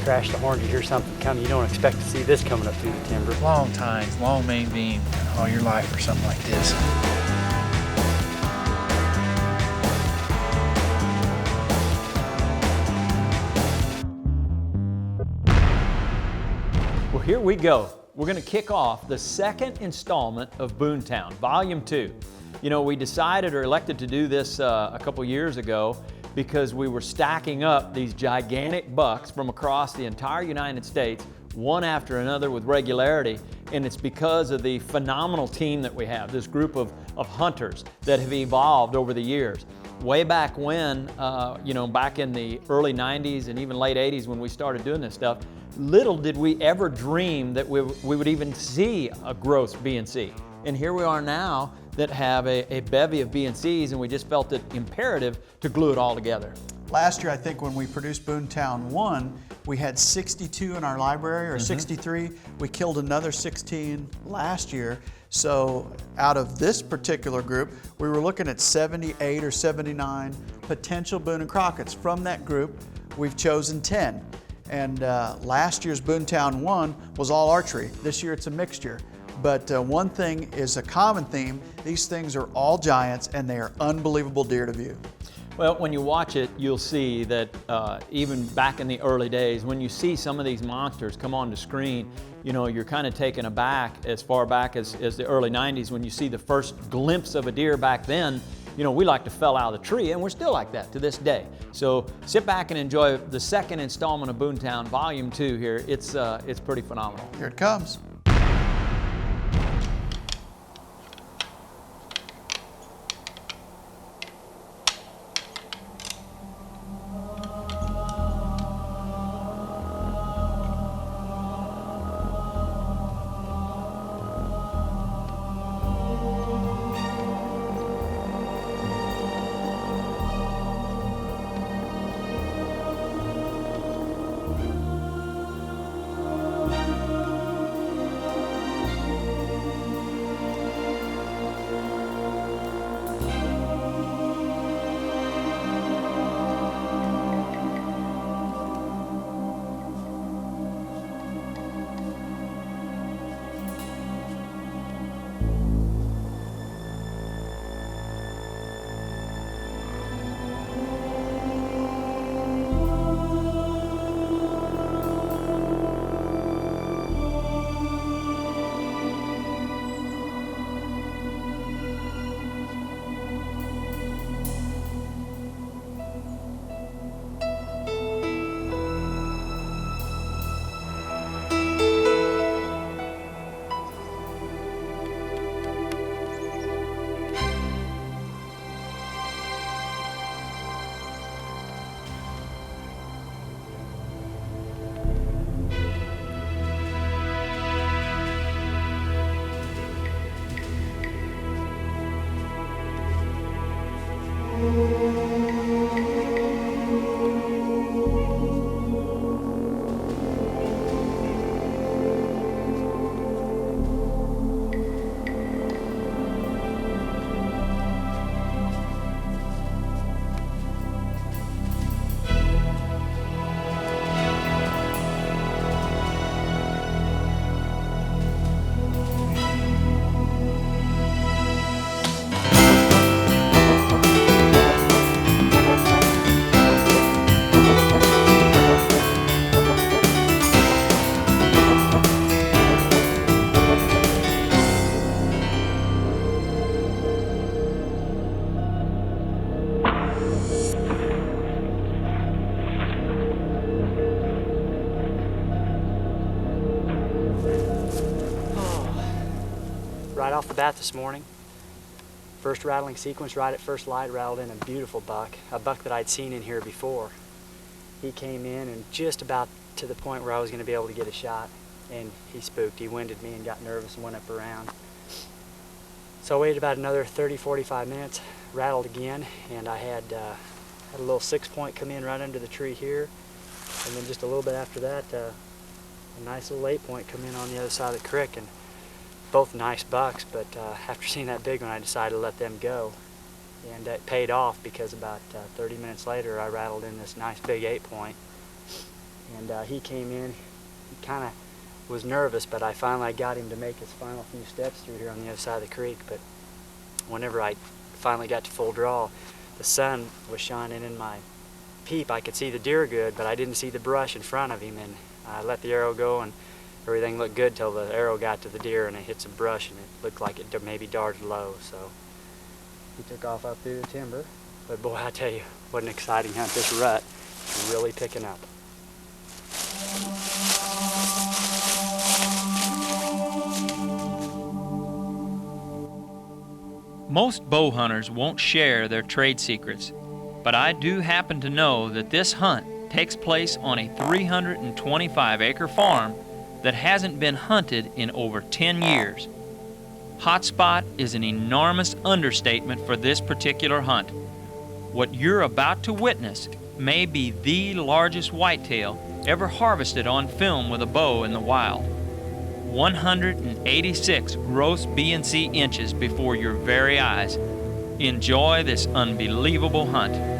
crash the horn, you hear something coming, you don't expect to see this coming up through the timber. Long tines, long main beam, all your life or something like this. Well, here we go. We're going to kick off the second installment of Boonetown, Volume 2. You know, we decided or elected to do this a couple years ago because we were stacking up these gigantic bucks from across the entire United States, one after another with regularity, and it's because of the phenomenal team that we have, this group of hunters that have evolved over the years. Way back when, you know, back in the early 90s and even late 80s when we started doing this stuff, little did we ever dream that we would even see a gross B&C. And here we are now that have a bevy of B&Cs, and we just felt it imperative to glue it all together. Last year, I think when we produced Boonetown 1, we had 62 in our library, or 63. We killed another 16 last year. So out of this particular group, we were looking at 78 or 79 potential Boone and Crockett's. From that group, we've chosen 10. And last year's Boonetown 1 was all archery. This year it's a mixture. But one thing is a common theme. These things are all giants and they are unbelievable deer to view. Well, when you watch it, you'll see that even back in the early days, when you see some of these monsters come onto screen, you know, you're kind of taken aback as far back as the early 90s when you see the first glimpse of a deer back then. You know, we like to fell out of the tree, and we're still like that to this day. So sit back and enjoy the second installment of Boonetown, Volume 2 here. It's pretty phenomenal. Here it comes. Right off the bat this morning, first rattling sequence right at first light, rattled in a beautiful buck, a buck that I'd seen in here before. He came in and just about to the point where I was going to be able to get a shot, and he spooked. He winded me and got nervous and went up around. So I waited about another 30-45 minutes, rattled again, and I had a little 6-point come in right under the tree here, and then just a little bit after that, a nice little 8-point come in on the other side of the creek. And both nice bucks, but after seeing that big one, I decided to let them go. And it paid off because about 30 minutes later, I rattled in this nice big 8-point. And he came in, he kind of was nervous, but I finally got him to make his final few steps through here on the other side of the creek. But whenever I finally got to full draw, the sun was shining in my peep. I could see the deer good, but I didn't see the brush in front of him, and I let the arrow go, and everything looked good till the arrow got to the deer and it hit some brush, and it looked like it maybe darted low. So he took off up through the timber. But boy, I tell you, what an exciting hunt. This rut is really picking up. Most bow hunters won't share their trade secrets, but I do happen to know that this hunt takes place on a 325-acre farm that hasn't been hunted in over 10 years. Hotspot is an enormous understatement for this particular hunt. What you're about to witness may be the largest whitetail ever harvested on film with a bow in the wild. 186 gross B&C inches before your very eyes. Enjoy this unbelievable hunt.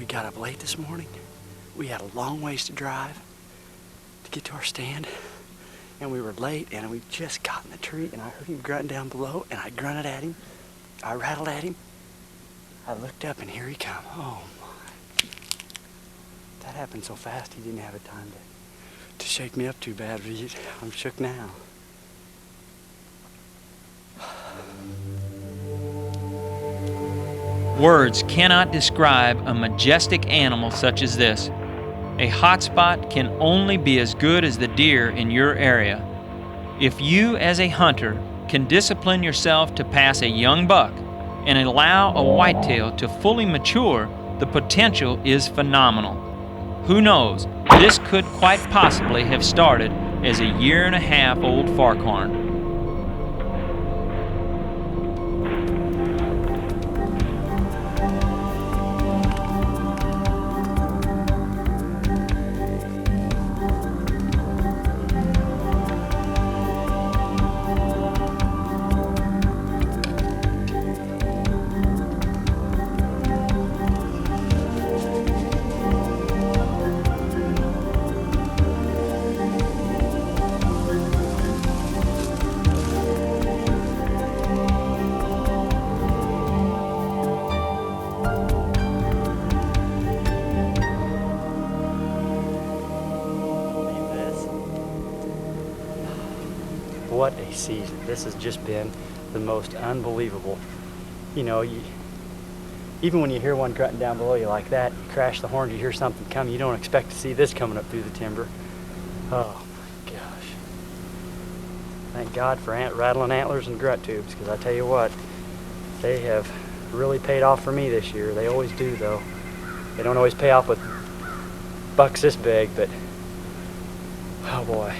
Got up late this morning. We had a long ways to drive to get to our stand, and we were late, and we just got in the tree, and I heard him grunting down below, and I grunted at him. I rattled at him. I looked up, and here he come. Oh my. That happened so fast he didn't have a time to shake me up too bad. I'm shook now. Words cannot describe a majestic animal such as this. A hotspot can only be as good as the deer in your area. If you, as a hunter, can discipline yourself to pass a young buck and allow a whitetail to fully mature, the potential is phenomenal. Who knows, this could quite possibly have started as a 1.5-year-old Farkhorn. What a season. This has just been the most unbelievable. You know, even when you hear one grunting down below you like that, you crash the horns, you hear something coming, you don't expect to see this coming up through the timber. Oh my gosh. Thank God for rattling antlers and grunt tubes, because I tell you what, they have really paid off for me this year. They always do, though. They don't always pay off with bucks this big, but oh boy.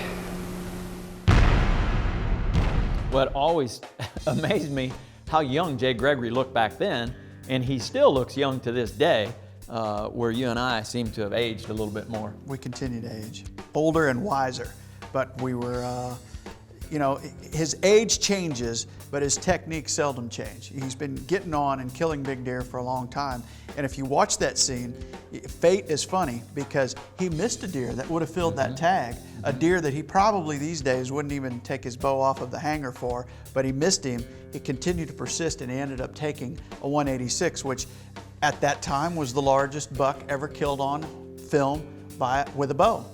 What always amazed me, how young Jay Gregory looked back then, and he still looks young to this day, where you and I seem to have aged a little bit more. We continue to age, older and wiser, but we were, you know, his age changes, but his technique seldom change. He's been getting on and killing big deer for a long time, and if you watch that scene, fate is funny because he missed a deer that would have filled that tag, a deer that he probably these days wouldn't even take his bow off of the hanger for, but he missed him. He continued to persist, and he ended up taking a 186, which at that time was the largest buck ever killed on film with a bow.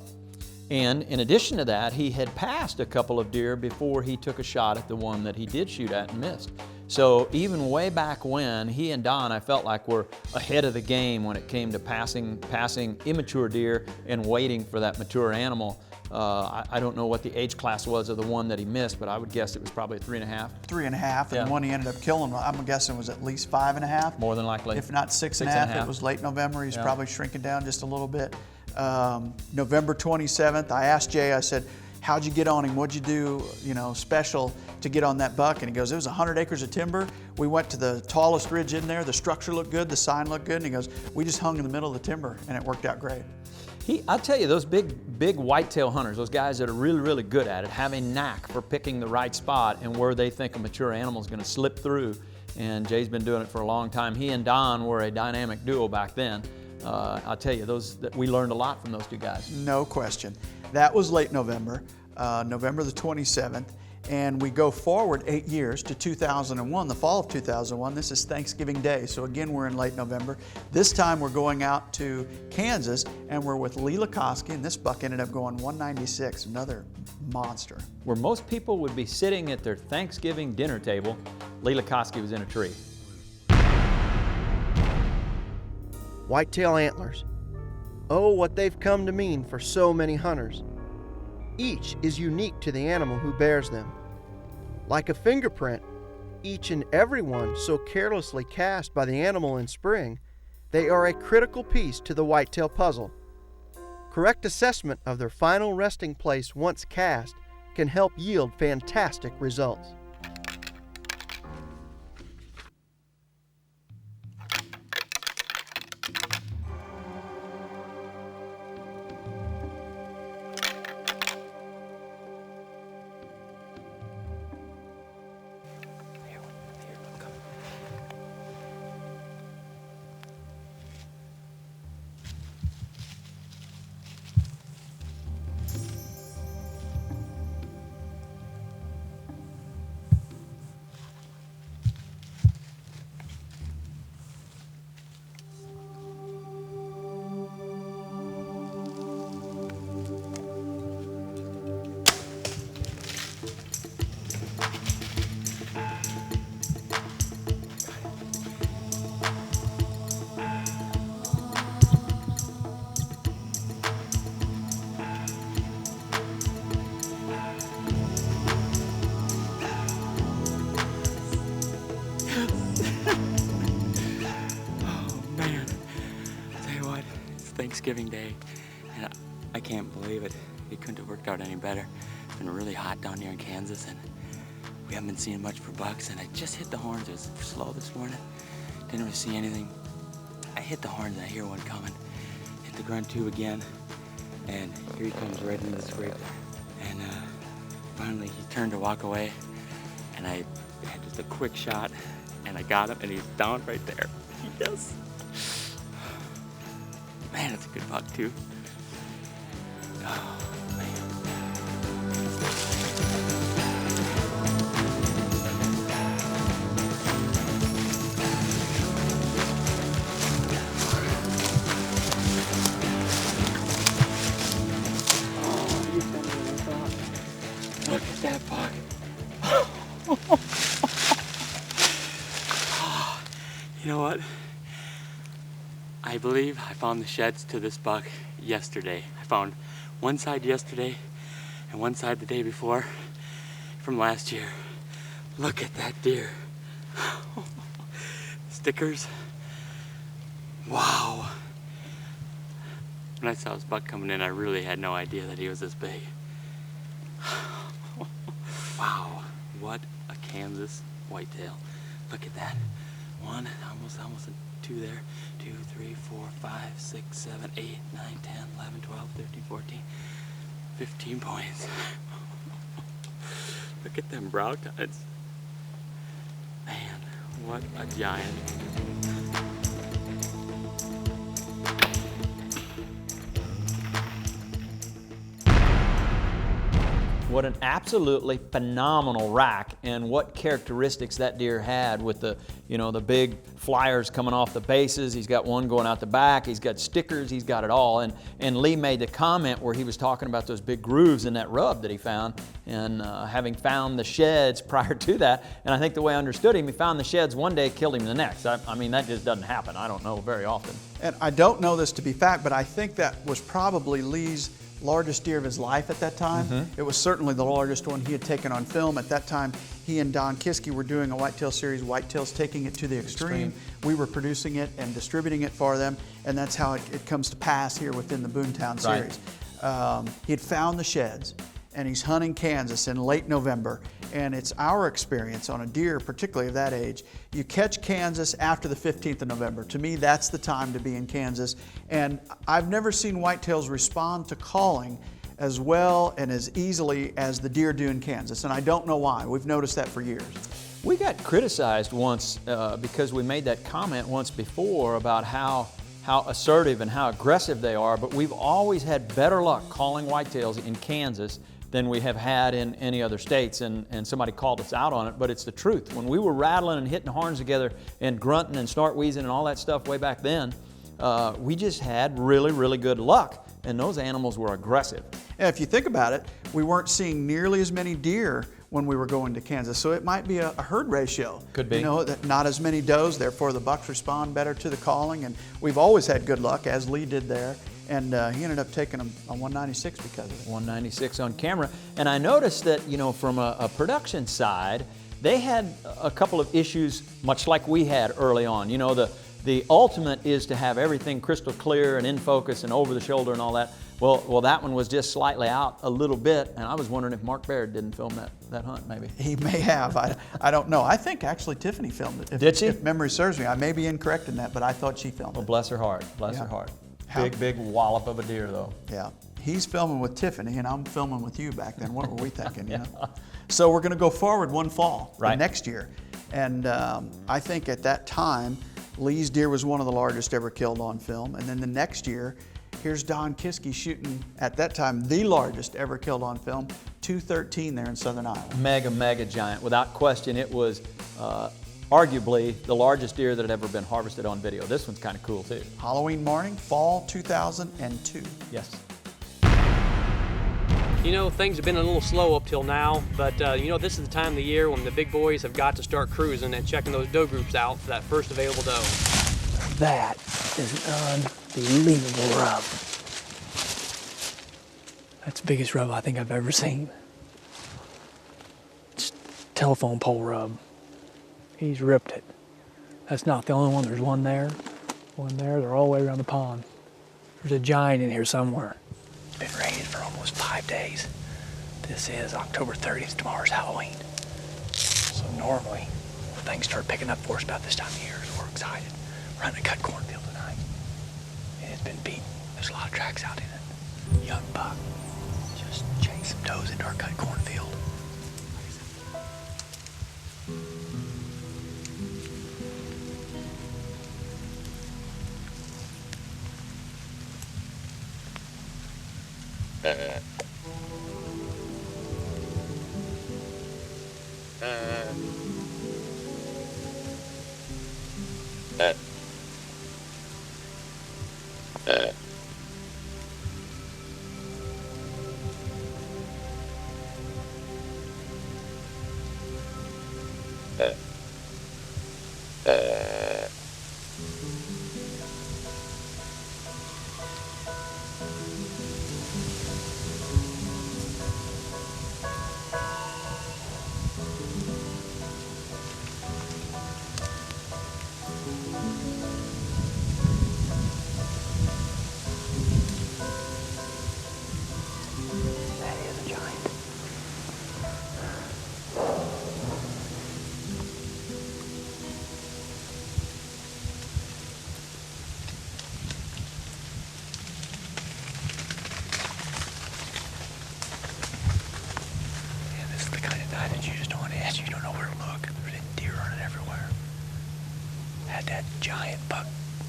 And in addition to that, he had passed a couple of deer before he took a shot at the one that he did shoot at and missed. So even way back when, he and Don, I felt like, were ahead of the game when it came to passing immature deer and waiting for that mature animal. I don't know what the age class was of the one that he missed, but I would guess it was probably 3.5. 3.5, and Yeah. the one he ended up killing, I'm guessing, was at least 5.5. More than likely. If not 6.5. It was late November. He's probably shrinking down just a little bit. November 27th, I asked Jay, I said, how'd you get on him? What'd you do, special to get on that buck? And he goes, it was 100 acres of timber. We went to the tallest ridge in there. The structure looked good, the sign looked good. And he goes, we just hung in the middle of the timber and it worked out great. I'll tell you, those big whitetail hunters, those guys that are really, really good at it, have a knack for picking the right spot and where they think a mature animal is going to slip through. And Jay's been doing it for a long time. He and Don were a dynamic duo back then. I'll tell you, we learned a lot from those two guys. No question. That was late November, November the 27th. And we go forward 8 years to 2001, the fall of 2001. This is Thanksgiving Day, so again, we're in late November. This time we're going out to Kansas, and we're with Lee Lakosky, and this buck ended up going 196, another monster. Where most people would be sitting at their Thanksgiving dinner table, Lee Lakosky was in a tree. Whitetail antlers. Oh, what they've come to mean for so many hunters. Each is unique to the animal who bears them. Like a fingerprint, each and every one so carelessly cast by the animal in spring, they are a critical piece to the whitetail puzzle. Correct assessment of their final resting place once cast can help yield fantastic results. Thanksgiving Day, and I can't believe it. It couldn't have worked out any better. It's been really hot down here in Kansas, and we haven't been seeing much for bucks, and I just hit the horns. It was slow this morning. Didn't really see anything. I hit the horns, and I hear one coming. Hit the grunt tube again, and here he comes right into the scrape. And finally, he turned to walk away, and I had just a quick shot, and I got him, and he's down right there. Yes. Man, that's a good buck, too. Oh, man. Oh, you better than I thought. Look at that buck. Oh, you know what? I believe I found the sheds to this buck yesterday. I found one side yesterday and one side the day before from last year. Look at that deer. Stickers. Wow. When I saw this buck coming in, I really had no idea that he was this big. Wow. What a Kansas whitetail. Look at that. One, almost a two there. 2, 3, 4, 5, 6, 7, 8, 9, 10, 11, 12, 13, 14, 15 points. Look at them brow tides. Man, what a giant. What an absolutely phenomenal rack, and what characteristics that deer had with the, you know, the big flyers coming off the bases. He's got one going out the back, he's got stickers, he's got it all. And Lee made the comment where he was talking about those big grooves in that rub that he found, and having found the sheds prior to that. And I think the way I understood him, he found the sheds one day, killed him the next. I mean, that just doesn't happen. I don't know very often. And I don't know this to be fact, but I think that was probably Lee's largest deer of his life at that time. It was certainly the largest one he had taken on film. At that time, he and Don Kisky were doing a whitetail series, Whitetails Taking It to the Extreme. We were producing it and distributing it for them, and that's how it comes to pass here within the Boonetown series. He had found the sheds, and he's hunting Kansas in late November, and it's our experience on a deer, particularly of that age, you catch Kansas after the 15th of November. To me, that's the time to be in Kansas, and I've never seen whitetails respond to calling as well and as easily as the deer do in Kansas, and I don't know why. We've noticed that for years. We got criticized once because we made that comment once before about how assertive and how aggressive they are, but we've always had better luck calling whitetails in Kansas than we have had in any other states, and somebody called us out on it, but it's the truth. When we were rattling and hitting horns together and grunting and snort wheezing and all that stuff way back then, we just had really, really good luck, and those animals were aggressive. And if you think about it, we weren't seeing nearly as many deer when we were going to Kansas, so it might be a herd ratio. Could be. You know, that not as many does, therefore the bucks respond better to the calling, and we've always had good luck, as Lee did there. And he ended up taking them on 196 because of it. 196 on camera. And I noticed that, you know, from a production side, they had a couple of issues much like we had early on. You know, the ultimate is to have everything crystal clear and in focus and over the shoulder and all that. Well, that one was just slightly out a little bit, and I was wondering if Mark Baird didn't film that hunt, maybe. He may have. I don't know. I think actually Tiffany filmed it. Did she? If memory serves me. I may be incorrect in that, but I thought she filmed it. Well, bless her heart. Bless her heart. Big wallop of a deer, though. Yeah. He's filming with Tiffany, and I'm filming with you back then. What were we thinking, you know? So we're going to go forward one fall, next year. And I think at that time, Lee's deer was one of the largest ever killed on film. And then the next year, here's Don Kisky shooting, at that time, the largest ever killed on film, 213 there in southern Iowa. Mega giant. Without question, it was arguably the largest deer that had ever been harvested on video. This one's kind of cool too. Halloween morning, fall 2002. Yes. You know, things have been a little slow up till now, but you know, this is the time of the year when the big boys have got to start cruising and checking those doe groups out for that first available doe. That is an unbelievable rub. That's the biggest rub I think I've ever seen. It's telephone pole rub. He's ripped it. That's not the only one. There's one there, they're all the way around the pond. There's a giant in here somewhere. It's been raining for almost 5 days. This is October 30th, tomorrow's Halloween. So normally, things start picking up for us about this time of year, so we're excited. We're hunting a cut cornfield tonight. And it's been beat. There's a lot of tracks out in it. Young buck just chased some does into our cut cornfield. That giant buck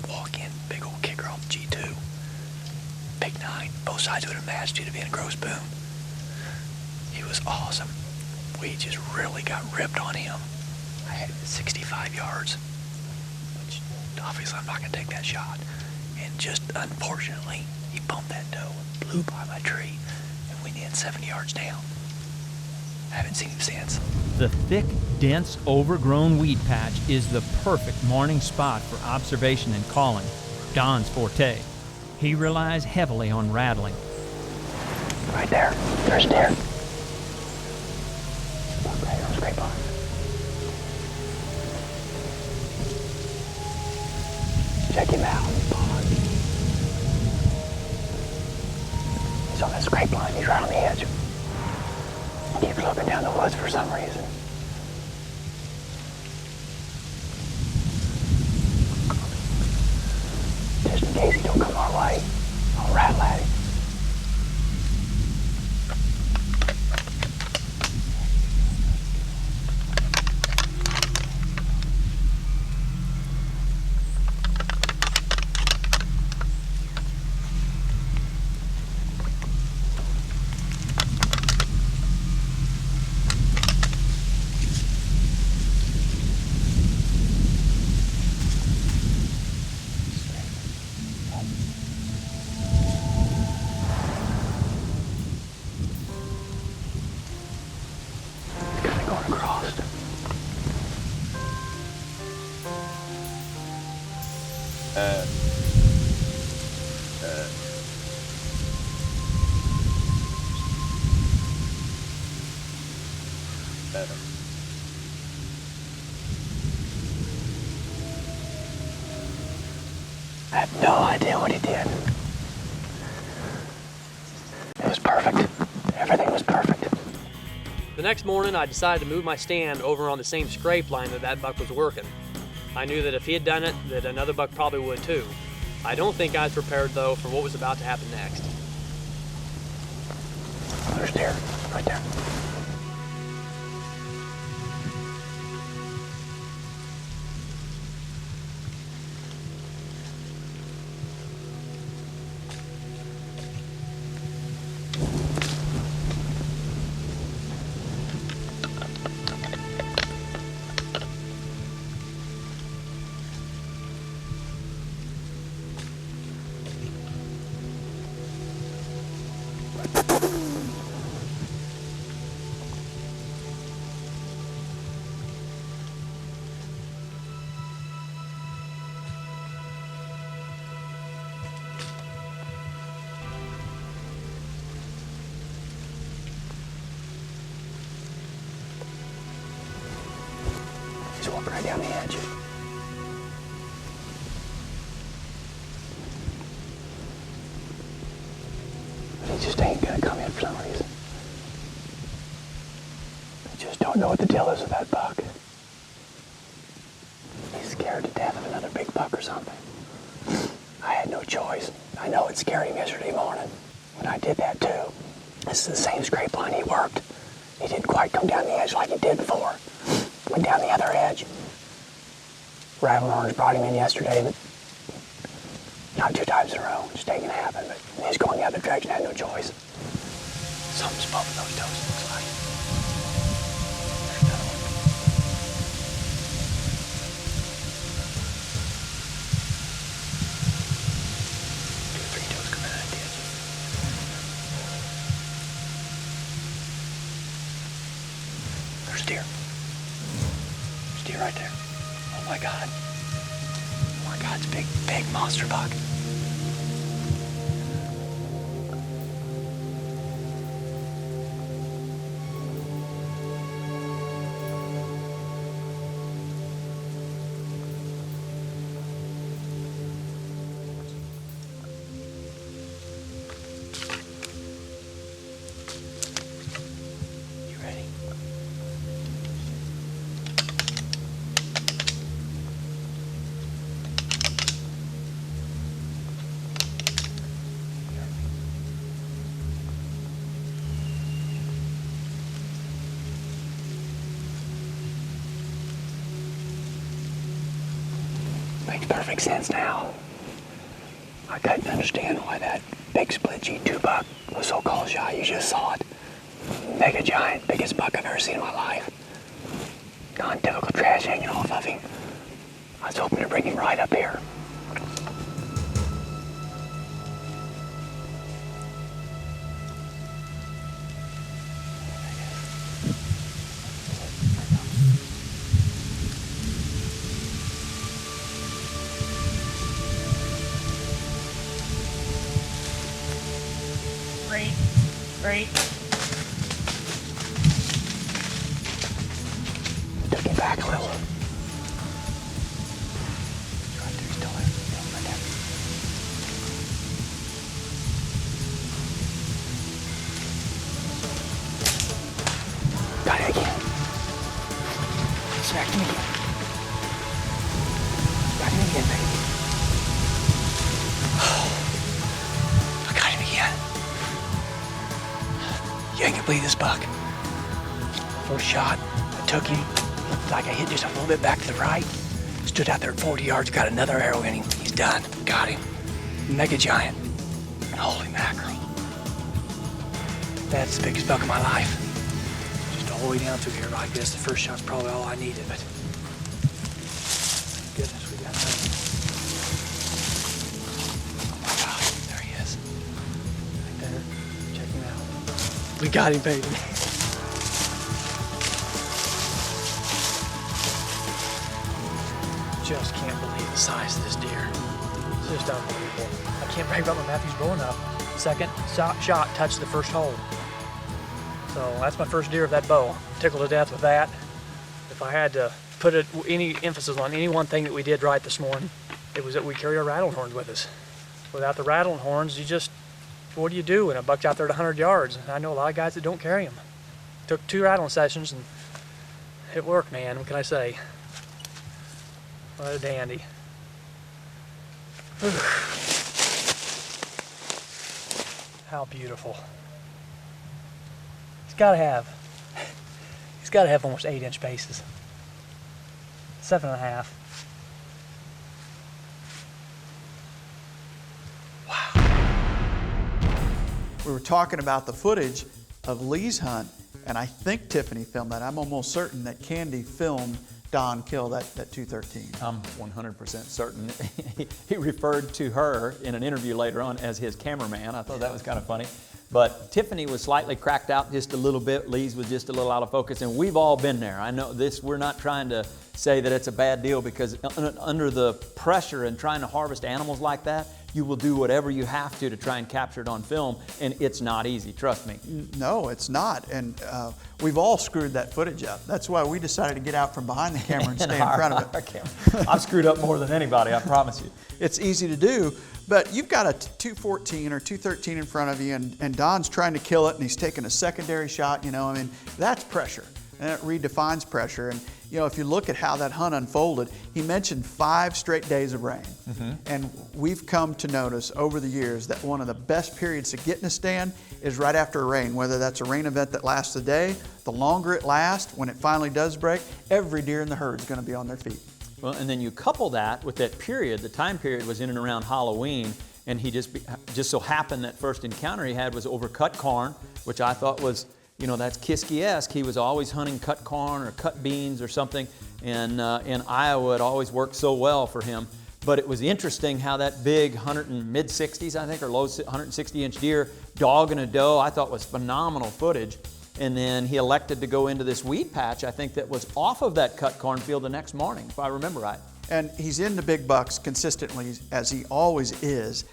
walk in, big old kicker off the G2. Big 9, both sides of it are matched to be in gross boom. He was awesome. We just really got ripped on him. I had 65 yards, which obviously I'm not going to take that shot. And just unfortunately, he bumped that doe and blew by my tree, and we needed 70 yards down. I haven't seen him since. The thick, dense, overgrown weed patch is the perfect morning spot for observation and calling, Don's forte. He relies heavily on rattling. Right there. There's a deer. Right on the scrape line. Check him out. He's on that scrape line. He's right on the edge. He keeps looking down the woods for some reason. Just in case he don't come our way, I'll rattle at him. I have no idea what he did. It was perfect. Everything was perfect. The next morning, I decided to move my stand over on the same scrape line that buck was working. I knew that if he had done it, that another buck probably would too. I don't think I was prepared, though, for what was about to happen next. There's deer, right there. He's walking right down the edge. But he just ain't gonna come in for some reason. I just don't know what the deal is with that buck. He's scared to death of another big buck or something. I had no choice. I know it scared him yesterday morning when I did that too. This is the same scrape line he worked. He didn't quite come down the edge like he did before. Went down the other edge. Rattle Orange brought him in yesterday, but not 2 times in a row. Just ain't gonna happen. But he's going the other direction. I had no choice. Something's bumping those toes, it looks like. There's another one. 2 or 3 toes coming out of the edge. There's a deer. There's a deer right there. Oh my God. Oh my God, it's a big, big monster buck. You ready? Makes perfect sense now. I couldn't understand why that big split G2 buck was so call shy. You just saw it. Mega giant, biggest buck I've ever seen in my life. Non-typical trash hanging off of him. I was hoping to bring him right up here. Great. Took him back a little. Right there, still there. Right there. Got it again. Smacked him again. Got him again, baby. I got him again. You ain't gonna believe this buck. First shot, I took him. Looked like I hit just a little bit back to the right. Stood out there at 40 yards, got another arrow in him. He's done. Got him. Mega giant. Holy mackerel. That's the biggest buck of my life. Just all the way down through here like this. The first shot's probably all I needed, but thank goodness we got that. Oh my God, there he is. Right there. Check him out. We got him, baby. Just can't believe the size of this deer. It's just unbelievable. I can't brag about my Matthews bow enough. Second shot touched the first hole. So that's my first deer of that bow. Tickled to death with that. If I had to put any emphasis on any one thing that we did right this morning, it was that we carry our rattling horns with us. Without the rattling horns, what do you do when a buck's out there at 100 yards? I know a lot of guys that don't carry them. Took 2 rattling sessions and it worked, man. What can I say? What a dandy. Whew. How beautiful. He's got to have almost 8-inch bases. 7.5. We were talking about the footage of Lee's hunt, and I think Tiffany filmed that. I'm almost certain that Candy filmed Don kill that 213. I'm 100% certain. He referred to her in an interview later on as his cameraman. I thought that was kind of funny. But Tiffany was slightly cracked out just a little bit. Lee's was just a little out of focus, and we've all been there. I know this, we're not trying to say that it's a bad deal, because under the pressure and trying to harvest animals like that, you will do whatever you have to try and capture it on film, and it's not easy, trust me. No, it's not, and we've all screwed that footage up. That's why we decided to get out from behind the camera and stay in front of it. I've screwed up more than anybody, I promise you. It's easy to do, but you've got a 214 or 213 in front of you, and Don's trying to kill it, and he's taking a secondary shot, you know, I mean, that's pressure, and it redefines pressure. And you know, if you look at how that hunt unfolded, he mentioned 5 straight days of rain. And we've come to notice over the years that one of the best periods to get in a stand is right after a rain, whether that's a rain event that lasts a day. The longer it lasts, when it finally does break, every deer in the herd is going to be on their feet. Well, and then you couple that with that period, the time period was in and around Halloween, and he just so happened that first encounter he had was over cut corn, which I thought was, you know, that's Kisky-esque. He was always hunting cut corn or cut beans or something, and in Iowa it always worked so well for him. But it was interesting how that big mid-60s, I think, or low 160-inch deer dogging a doe, I thought was phenomenal footage. And then he elected to go into this weed patch, I think, that was off of that cut cornfield the next morning, if I remember right. And he's into big bucks consistently, as he always is.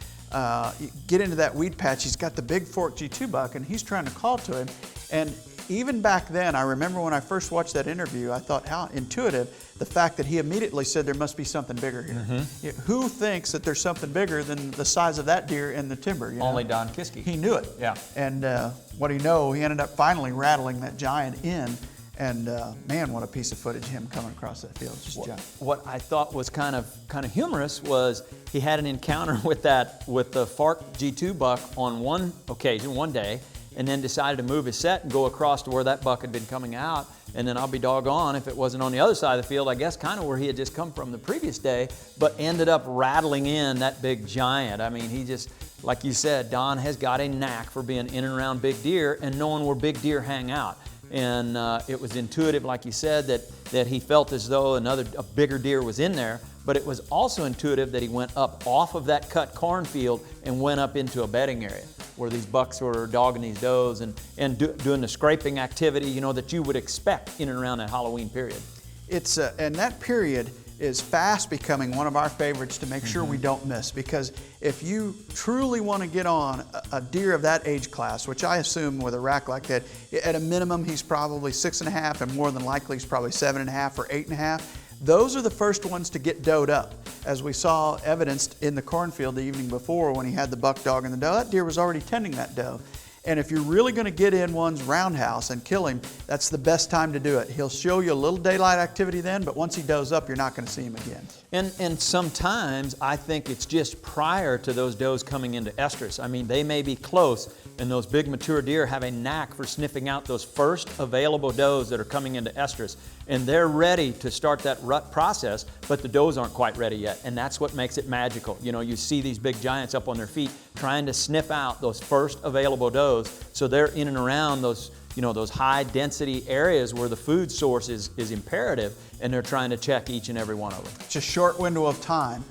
Get into that weed patch, he's got the big fork G2 buck, and he's trying to call to him. And even back then, I remember when I first watched that interview, I thought how intuitive the fact that he immediately said there must be something bigger here. Who thinks that there's something bigger than the size of that deer in the timber? You know? Only Don Kisky. He knew it. Yeah. And what do you know, he ended up finally rattling that giant in. And man, what a piece of footage, him coming across that field. Just giant. What I thought was kind of humorous was he had an encounter with the Fark G2 buck on one occasion, one day, and then decided to move his set and go across to where that buck had been coming out. And then I'll be doggone if it wasn't on the other side of the field, I guess kind of where he had just come from the previous day, but ended up rattling in that big giant. I mean, he just, Like you said, Don has got a knack for being in and around big deer and knowing where big deer hang out. And it was intuitive, like you said, that he felt as though a bigger deer was in there, but it was also intuitive that he went up off of that cut cornfield and went up into a bedding area where these bucks were dogging these does and doing the scraping activity, you know, that you would expect in and around that Halloween period. It's and that period is fast becoming one of our favorites to make sure we don't miss, because if you truly want to get on a deer of that age class, which I assume with a rack like that, at a minimum he's probably 6.5 and more than likely he's probably 7.5 or 8.5. Those are the first ones to get doed up, as we saw evidenced in the cornfield the evening before when he had the buck dog and the doe. That deer was already tending that doe. And if you're really going to get in one's roundhouse and kill him, that's the best time to do it. He'll show you a little daylight activity then, but once he does up, you're not going to see him again. And sometimes I think it's just prior to those does coming into estrus. I mean, they may be close, and those big mature deer have a knack for sniffing out those first available does that are coming into estrus. And they're ready to start that rut process, but the does aren't quite ready yet. And that's what makes it magical. You know, you see these big giants up on their feet trying to sniff out those first available does. So they're in and around those, you know, those high density areas where the food source is imperative, and they're trying to check each and every one of them. It's a short window of time.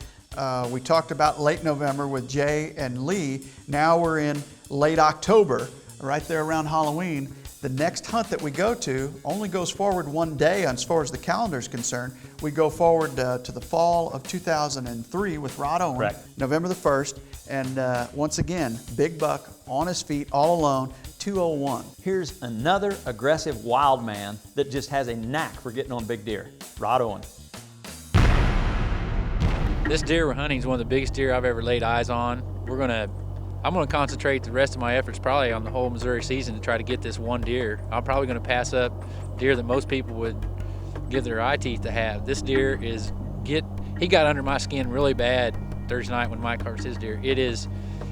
We talked about late November with Jay and Lee. Now we're in late October, right there around Halloween. The next hunt that we go to only goes forward one day as far as the calendar is concerned. We go forward to the fall of 2003 with Rod Owen, Correct. November the 1st. And once again, big buck on his feet, all alone, 201. Here's another aggressive wild man that just has a knack for getting on big deer. Rod Owen. This deer we're hunting is one of the biggest deer I've ever laid eyes on. I'm gonna concentrate the rest of my efforts probably on the whole Missouri season to try to get this one deer. I'm probably gonna pass up deer that most people would give their eye teeth to have. This deer he got under my skin really bad Thursday night when Mike harvested his deer.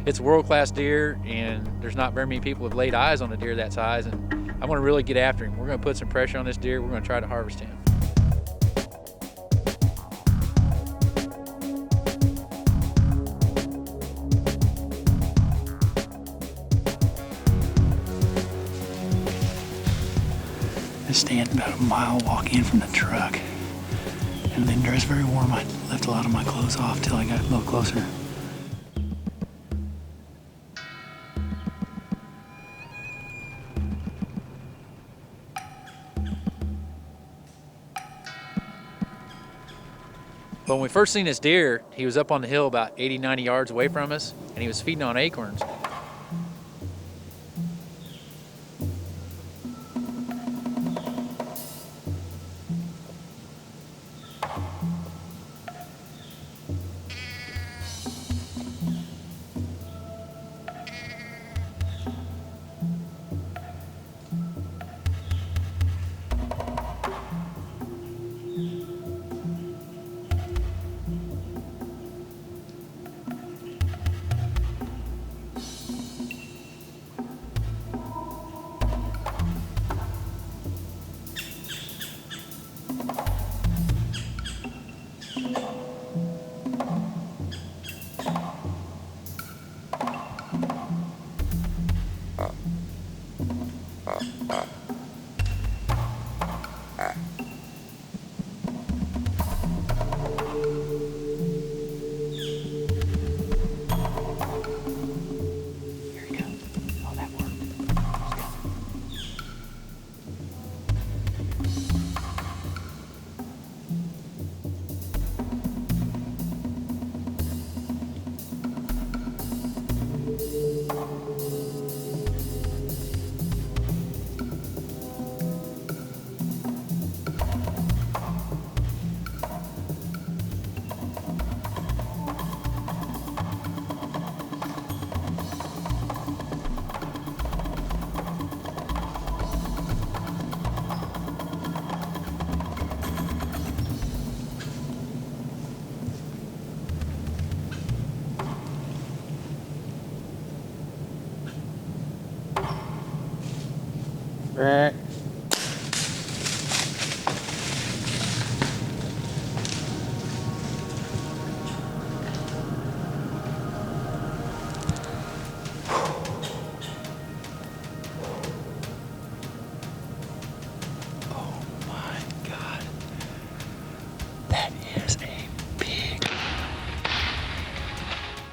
It's a world-class deer, and there's not very many people who have laid eyes on a deer that size, and I'm gonna really get after him. We're gonna put some pressure on this deer. We're gonna try to harvest him. I stand about a mile walk in from the truck, and then dressed very warm. I left a lot of my clothes off till I got a little closer. But when we first seen this deer, he was up on the hill about 80, 90 yards away from us, and he was feeding on acorns.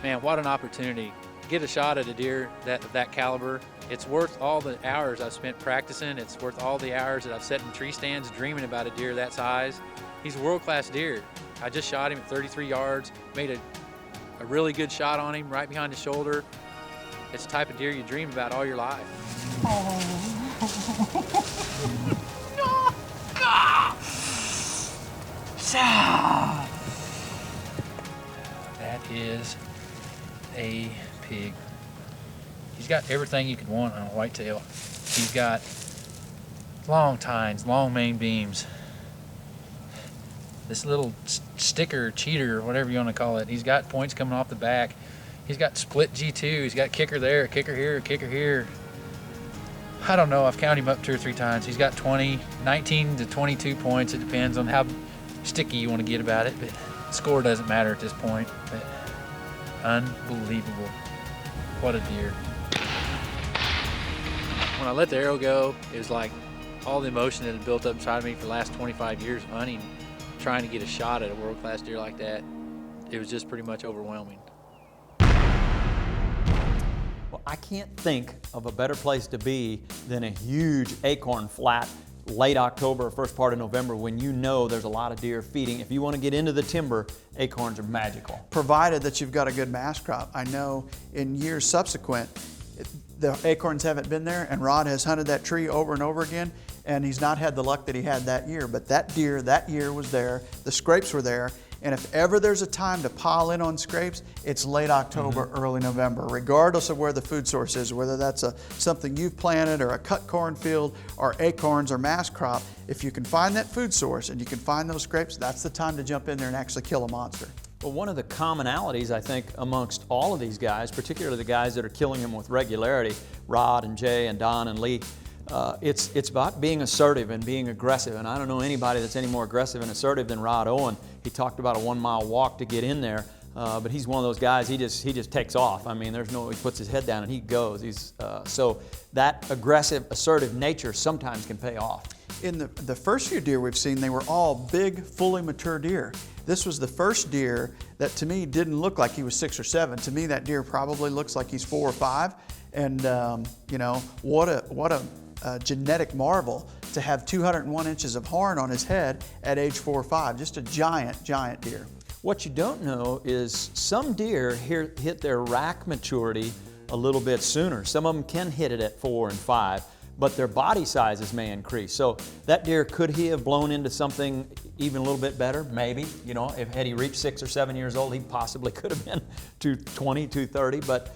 Man, what an opportunity. Get a shot at a deer that caliber. It's worth all the hours I've spent practicing. It's worth all the hours that I've sat in tree stands dreaming about a deer that size. He's a world-class deer. I just shot him at 33 yards, made a really good shot on him right behind the shoulder. It's the type of deer you dream about all your life. That is a pig. He's got everything you could want on a whitetail. He's got long tines, long main beams. This little sticker, cheater, whatever you want to call it. He's got points coming off the back. He's got split G2. He's got kicker there, a kicker here, a kicker here. I don't know. I've counted him up 2 or 3 times. He's got 19 to 22 points. It depends on how sticky you want to get about it, but score doesn't matter at this point. But unbelievable. What a deer. When I let the arrow go, it was like all the emotion that had built up inside of me for the last 25 years of hunting, trying to get a shot at a world-class deer like that. It was just pretty much overwhelming. Well, I can't think of a better place to be than a huge acorn flat late October or first part of November when you know there's a lot of deer feeding. If you want to get into the timber, acorns are magical. Provided that you've got a good mass crop. I know in years subsequent, the acorns haven't been there, and Rod has hunted that tree over and over again, and he's not had the luck that he had that year. But that deer that year was there, the scrapes were there, and if ever there's a time to pile in on scrapes, it's late October, early November, regardless of where the food source is, whether that's something you've planted or a cut cornfield or acorns or mass crop. If you can find that food source and you can find those scrapes, that's the time to jump in there and actually kill a monster. Well, one of the commonalities, I think, amongst all of these guys, particularly the guys that are killing them with regularity, Rod and Jay and Don and Lee, it's about being assertive and being aggressive. And I don't know anybody that's any more aggressive and assertive than Rod Owen. He talked about a 1-mile walk to get in there, but he's one of those guys, he just takes off. I mean, he puts his head down and he goes. So that aggressive, assertive nature sometimes can pay off. In the first few deer we've seen, they were all big, fully mature deer. This was the first deer that to me didn't look like he was 6 or 7. To me, that deer probably looks like he's 4 or 5. And you know, what a genetic marvel to have 201 inches of horn on his head at age 4 or 5. Just a giant, giant deer. What you don't know is some deer hit their rack maturity a little bit sooner. Some of them can hit it at 4 and 5. But their body sizes may increase. So that deer, could he have blown into something even a little bit better? Maybe. You know, had he reached 6 or 7 years old, he possibly could have been 220, 230, but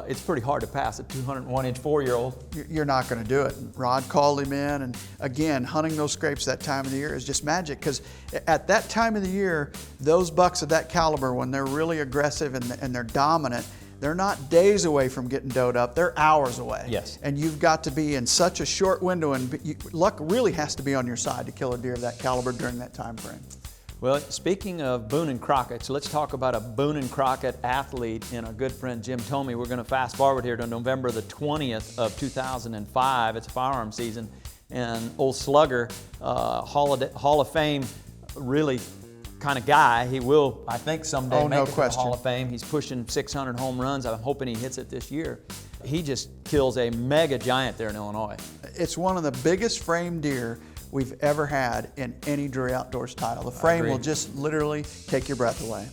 it's pretty hard to pass a 201-inch 4-year-old. You're not going to do it. Rod called him in, and again, hunting those scrapes that time of the year is just magic, because at that time of the year, those bucks of that caliber, when they're really aggressive and they're dominant, they're not days away from getting doed up, they're hours away. Yes. And you've got to be in such a short window, and luck really has to be on your side to kill a deer of that caliber during that time frame. Well, speaking of Boone and Crockett, so let's talk about a Boone and Crockett athlete and our good friend Jim Thome. We're going to fast forward here to November the 20th of 2005. It's firearm season, and old Slugger, Hall of Fame, really kind of guy. He will, I think, someday make it to the Hall of Fame. He's pushing 600 home runs. I'm hoping he hits it this year. He just kills a mega giant there in Illinois. It's one of the biggest frame deer we've ever had in any Drury Outdoors title. The frame will just literally take your breath away.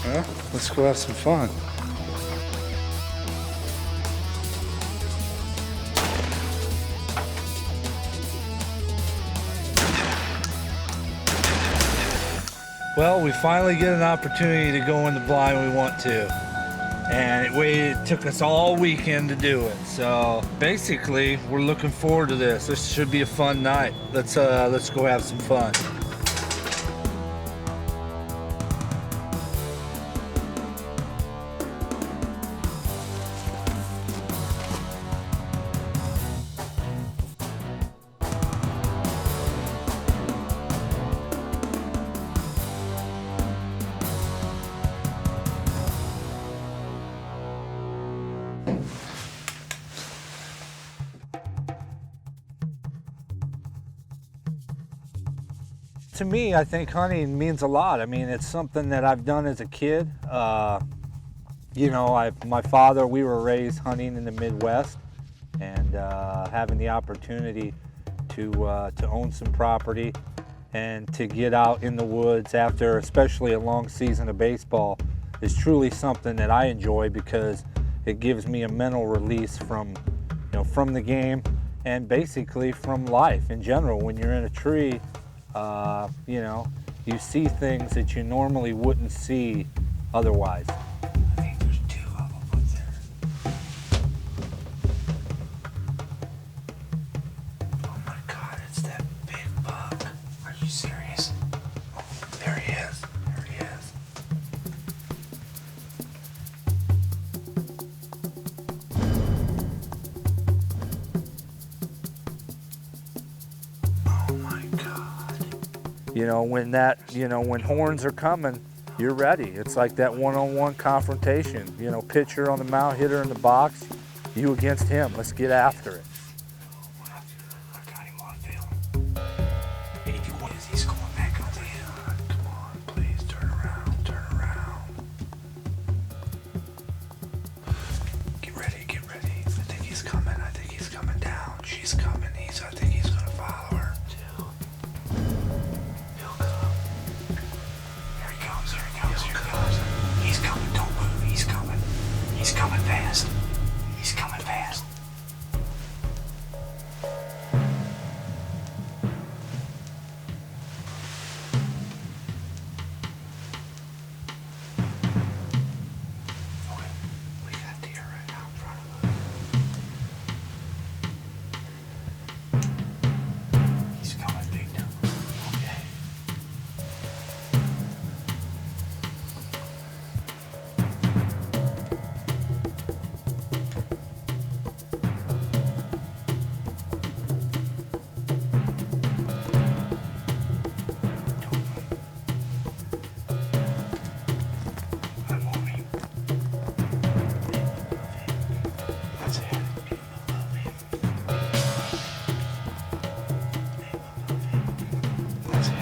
Well, let's go have some fun. Well, we finally get an opportunity to go in the blind we want to. And it took us all weekend to do it. So basically, we're looking forward to this. This should be a fun night. Let's go have some fun. To me, I think hunting means a lot. I mean, it's something that I've done as a kid. You know, my father, we were raised hunting in the Midwest, and having the opportunity to own some property and to get out in the woods after especially a long season of baseball is truly something that I enjoy, because it gives me a mental release from the game and basically from life in general. When you're in a tree, you know, you see things that you normally wouldn't see otherwise. I think there's 2 of them up there. Oh my God, it's that big buck. Are you serious? Oh, there he is. There he is. Oh my God. You know, when horns are coming, you're ready. It's like that one-on-one confrontation. You know, pitcher on the mound, hitter in the box, you against him. Let's get after it. I got him on film. And if you want, he's going back on the hill. Come on, please turn around, turn around. Get ready, get ready. I think he's coming. I think he's coming down. She's coming. I think he's gonna follow her. He'll come. Here he comes, here he comes, here he comes. He's coming, don't move, he's coming. He's coming fast. He's coming fast. Okay, we got deer right now in front of us. He's coming big now. Okay. I'm on him. That's it. That's it.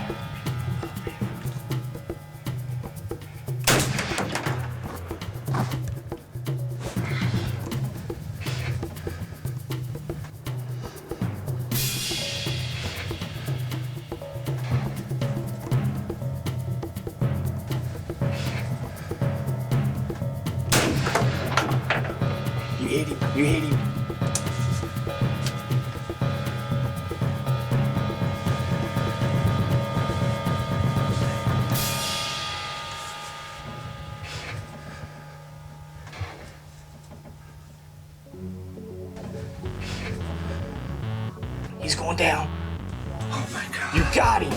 You hit him. You hit him. He's going down. Oh my God. You got him.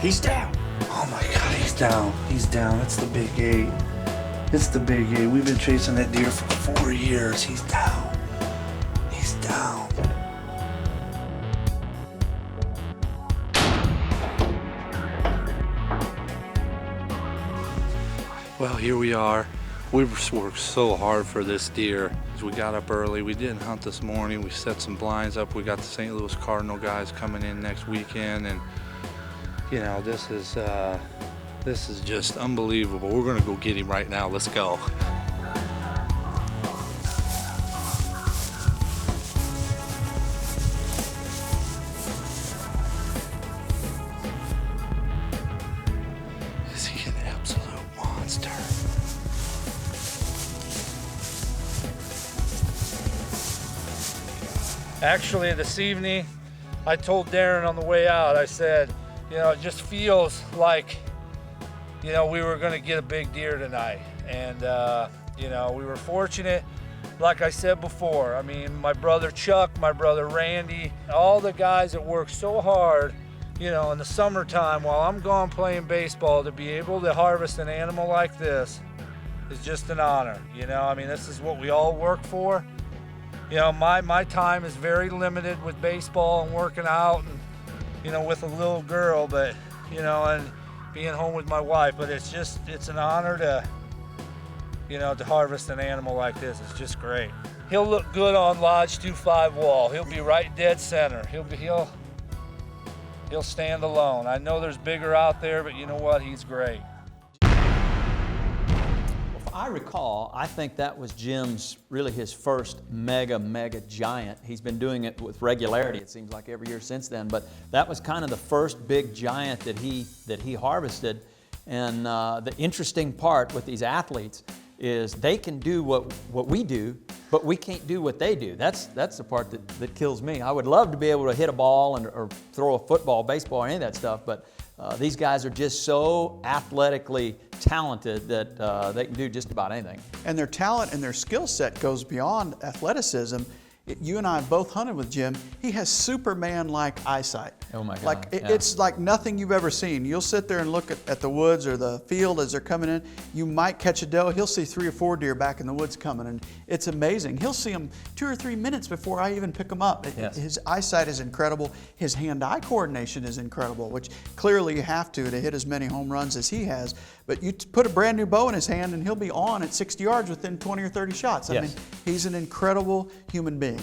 He's down. Oh my God, he's down. He's down. It's the big 8. It's the big 8. We've been chasing that deer for 4 years. He's down. He's down. Well, here we are. We've worked so hard for this deer. We got up early. We didn't hunt this morning. We set some blinds up. We got the St. Louis Cardinal guys coming in next weekend, and you know, this is just unbelievable. We're gonna go get him right now. Let's go. Is he an absolute monster? Actually, this evening, I told Darren on the way out, I said, you know, it just feels like, you know, we were gonna get a big deer tonight. And, you know, we were fortunate, like I said before. I mean, my brother Chuck, my brother Randy, all the guys that work so hard, you know, in the summertime while I'm gone playing baseball, to be able to harvest an animal like this is just an honor. You know, I mean, this is what we all work for. You know, my time is very limited with baseball and working out and, you know, with a little girl, but, you know, and being home with my wife. But it's an honor to, you know, to harvest an animal like this. It's just great. He'll look good on Lodge 2-5 wall. He'll be right dead center. He'll He'll stand alone. I know there's bigger out there, but you know what? He's great. If I recall, I think that was Jim's, really his first mega giant. He's been doing it with regularity, it seems like, every year since then, but that was kind of the first big giant that he harvested. And the interesting part with these athletes is they can do what we do, but we can't do what they do. That's the part that kills me. I would love to be able to hit a ball or throw a football, baseball, or any of that stuff, but these guys are just so athletically talented that they can do just about anything. And their talent and their skill set goes beyond athleticism. You and I have both hunted with Jim. He has Superman-like eyesight. Oh my God. Like yeah. it's like nothing you've ever seen. You'll sit there and look at the woods or the field as they're coming in. You might catch a doe. He'll see 3 or 4 deer back in the woods coming, and it's amazing. He'll see them 2 or 3 minutes before I even pick them up. Yes. His eyesight is incredible. His hand-eye coordination is incredible, which clearly you have to hit as many home runs as he has. But you put a brand new bow in his hand and he'll be on at 60 yards within 20 or 30 shots. I mean, he's an incredible human being.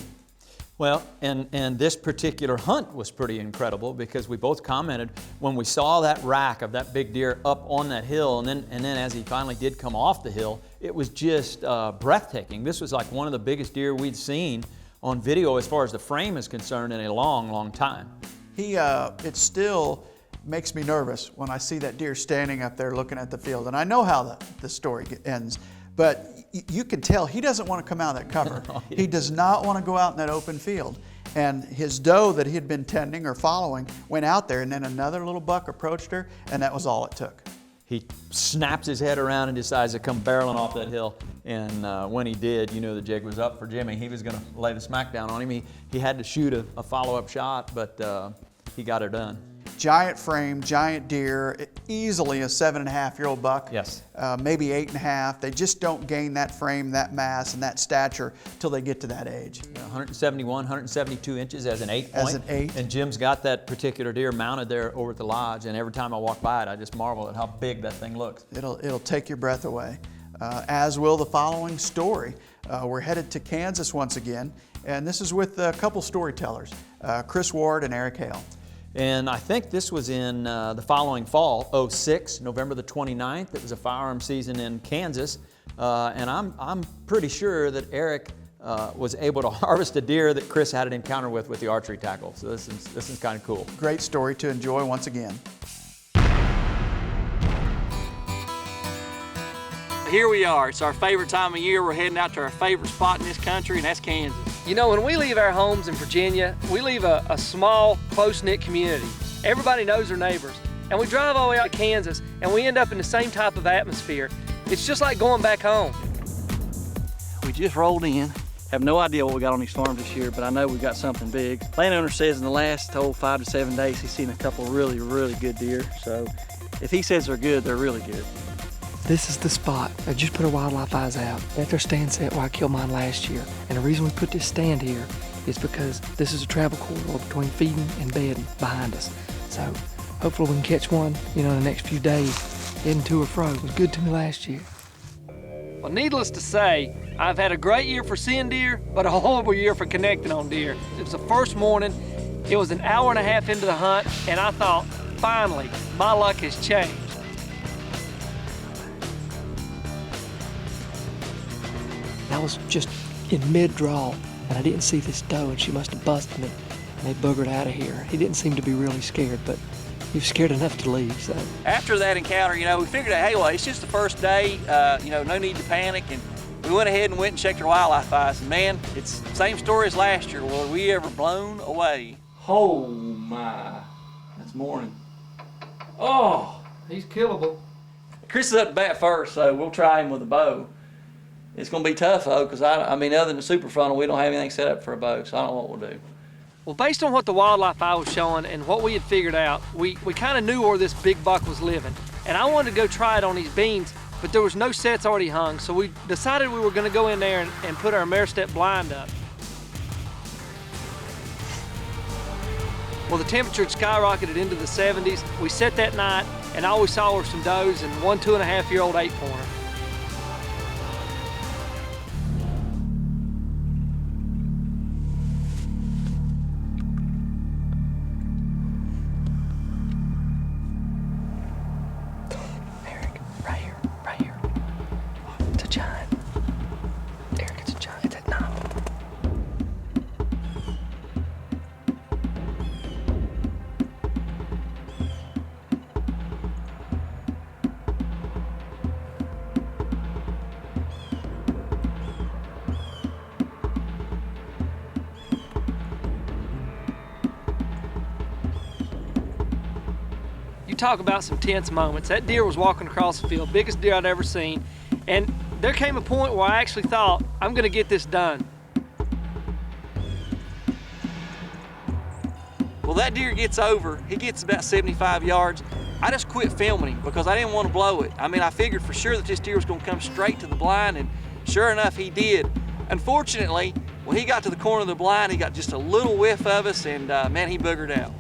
Well, and this particular hunt was pretty incredible because we both commented when we saw that rack of that big deer up on that hill, and then as he finally did come off the hill, it was just breathtaking. This was like one of the biggest deer we'd seen on video as far as the frame is concerned in a long time. It still makes me nervous when I see that deer standing up there looking at the field, and I know how the story ends, but you can tell he doesn't want to come out of that cover. He does not want to go out in that open field. And his doe that he had been tending or following went out there, and then another little buck approached her, and that was all it took. He snaps his head around and decides to come barreling off that hill. And when he did, you know the jig was up for Jimmy. He was going to lay the smack down on him. He had to shoot a follow-up shot, but he got it done. Giant frame, giant deer, easily a 7.5-year-old buck. Yes. Maybe 8.5. They just don't gain that frame, that mass, and that stature till they get to that age. 171, 172 inches as an 8 point. As an 8. And Jim's got that particular deer mounted there over at the lodge, and every time I walk by it, I just marvel at how big that thing looks. It'll take your breath away, as will the following story. We're headed to Kansas once again, and this is with a couple storytellers, Chris Ward and Eric Hale. And I think this was in the following fall, 06, November the 29th. It was a firearm season in Kansas. And I'm pretty sure that Eric was able to harvest a deer that Chris had an encounter with the archery tackle. So this is kind of cool. Great story to enjoy once again. Here we are. It's our favorite time of year. We're heading out to our favorite spot in this country, and that's Kansas. You know, when we leave our homes in Virginia, we leave a small, close-knit community. Everybody knows their neighbors. And we drive all the way out to Kansas, and we end up in the same type of atmosphere. It's just like going back home. We just rolled in. Have no idea what we got on these farms this year, but I know we got something big. Landowner says in the last 5 to 7 days he's seen a couple really, really good deer. So if he says they're good, they're really good. This is the spot. I just put our wildlife eyes out at their stand set where I killed mine last year. And the reason we put this stand here is because this is a travel corridor between feeding and bedding behind us. So hopefully we can catch one, in the next few days, heading to or fro. It was good to me last year. Well, needless to say, I've had a great year for seeing deer, but a horrible year for connecting on deer. It was the first morning. It was an hour and a half into the hunt, and I thought, finally, my luck has changed. I was just in mid-draw, and I didn't see this doe, and she must have busted me, and they boogered out of here. He didn't seem to be really scared, but he was scared enough to leave, so. After that encounter, we figured out, hey, well, it's just the first day, no need to panic, and we went ahead and went and checked our wildlife eyes, and man, it's the same story as last year. Were we ever blown away? Oh my, that's morning. Oh, he's killable. Chris is up to bat first, so we'll try him with a bow. It's going to be tough, though, because, other than the super frontal, we don't have anything set up for a bow, so I don't know what we'll do. Well, based on what the wildlife eye was showing and what we had figured out, we kind of knew where this big buck was living. And I wanted to go try it on these beans, but there was no sets already hung, so we decided we were going to go in there and put our mare step blind up. Well, the temperature had skyrocketed into the 70s. We set that night, and all we saw were some does and one 2.5-year-old 8-pointer. talk about some tense moments. That deer was walking across the field, biggest deer I'd ever seen, and there came a point where I actually thought, I'm gonna get this done. Well, that deer gets over, he gets about 75 yards. I just quit filming him because I didn't want to blow it. I mean, I figured for sure that this deer was gonna come straight to the blind, and sure enough, he did. Unfortunately, when he got to the corner of the blind, he got just a little whiff of us, and man, he boogered out.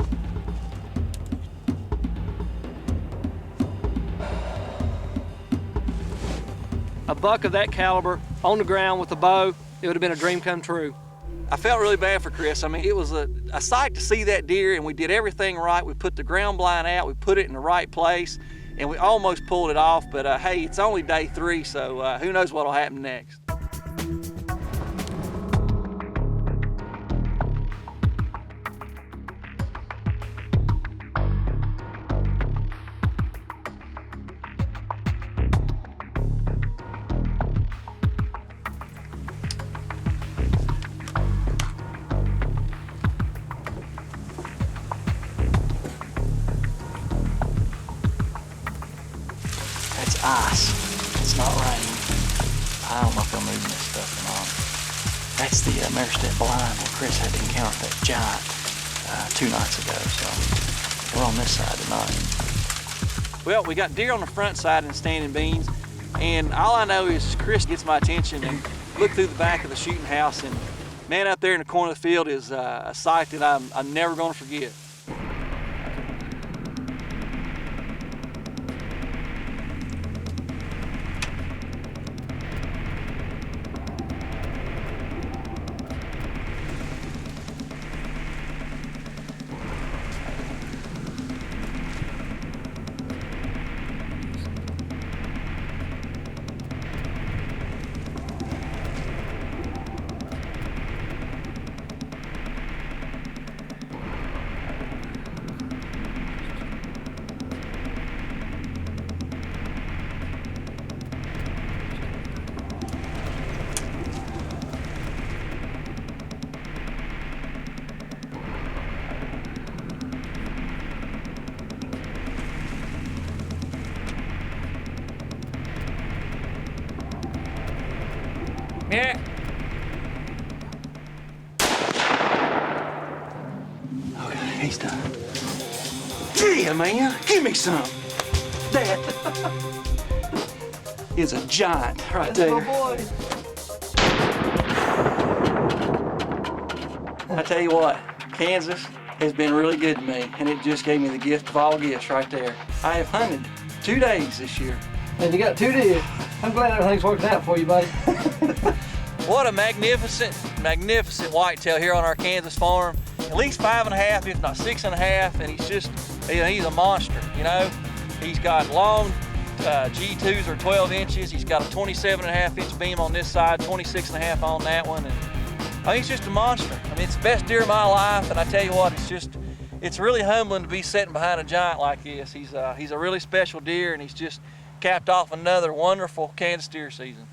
A buck of that caliber on the ground with a bow, it would have been a dream come true. I felt really bad for Chris. I mean, it was a sight to see that deer, and we did everything right. We put the ground blind out, we put it in the right place, and we almost pulled it off, but hey, it's only day 3, so who knows what'll happen next. Ice. It's not raining. I don't know if I'm moving this stuff or not. That's the mirror step blind where Chris had to encounter that giant 2 nights ago, so we're on this side tonight. Well, we got deer on the front side and standing beans, and all I know is Chris gets my attention and look through the back of the shooting house, and man, up there in the corner of the field is a sight that I'm never gonna forget. Yeah. Okay, he's done. Yeah, man, give me some. That is a giant right there. Oh boy. I tell you what, Kansas has been really good to me, and it just gave me the gift of all gifts right there. I have hunted 2 days this year. And you got 2 deer. I'm glad everything's working out for you, buddy. What a magnificent, magnificent whitetail here on our Kansas farm. At least 5.5, if not 6.5, and he's just, he's a monster, you know? He's got long G2s are 12 inches. He's got a 27.5-inch beam on this side, 26.5 on that one. And he's just a monster. I mean, it's the best deer of my life, and I tell you what, it's really humbling to be sitting behind a giant like this. He's a really special deer, and he's just capped off another wonderful Kansas deer season.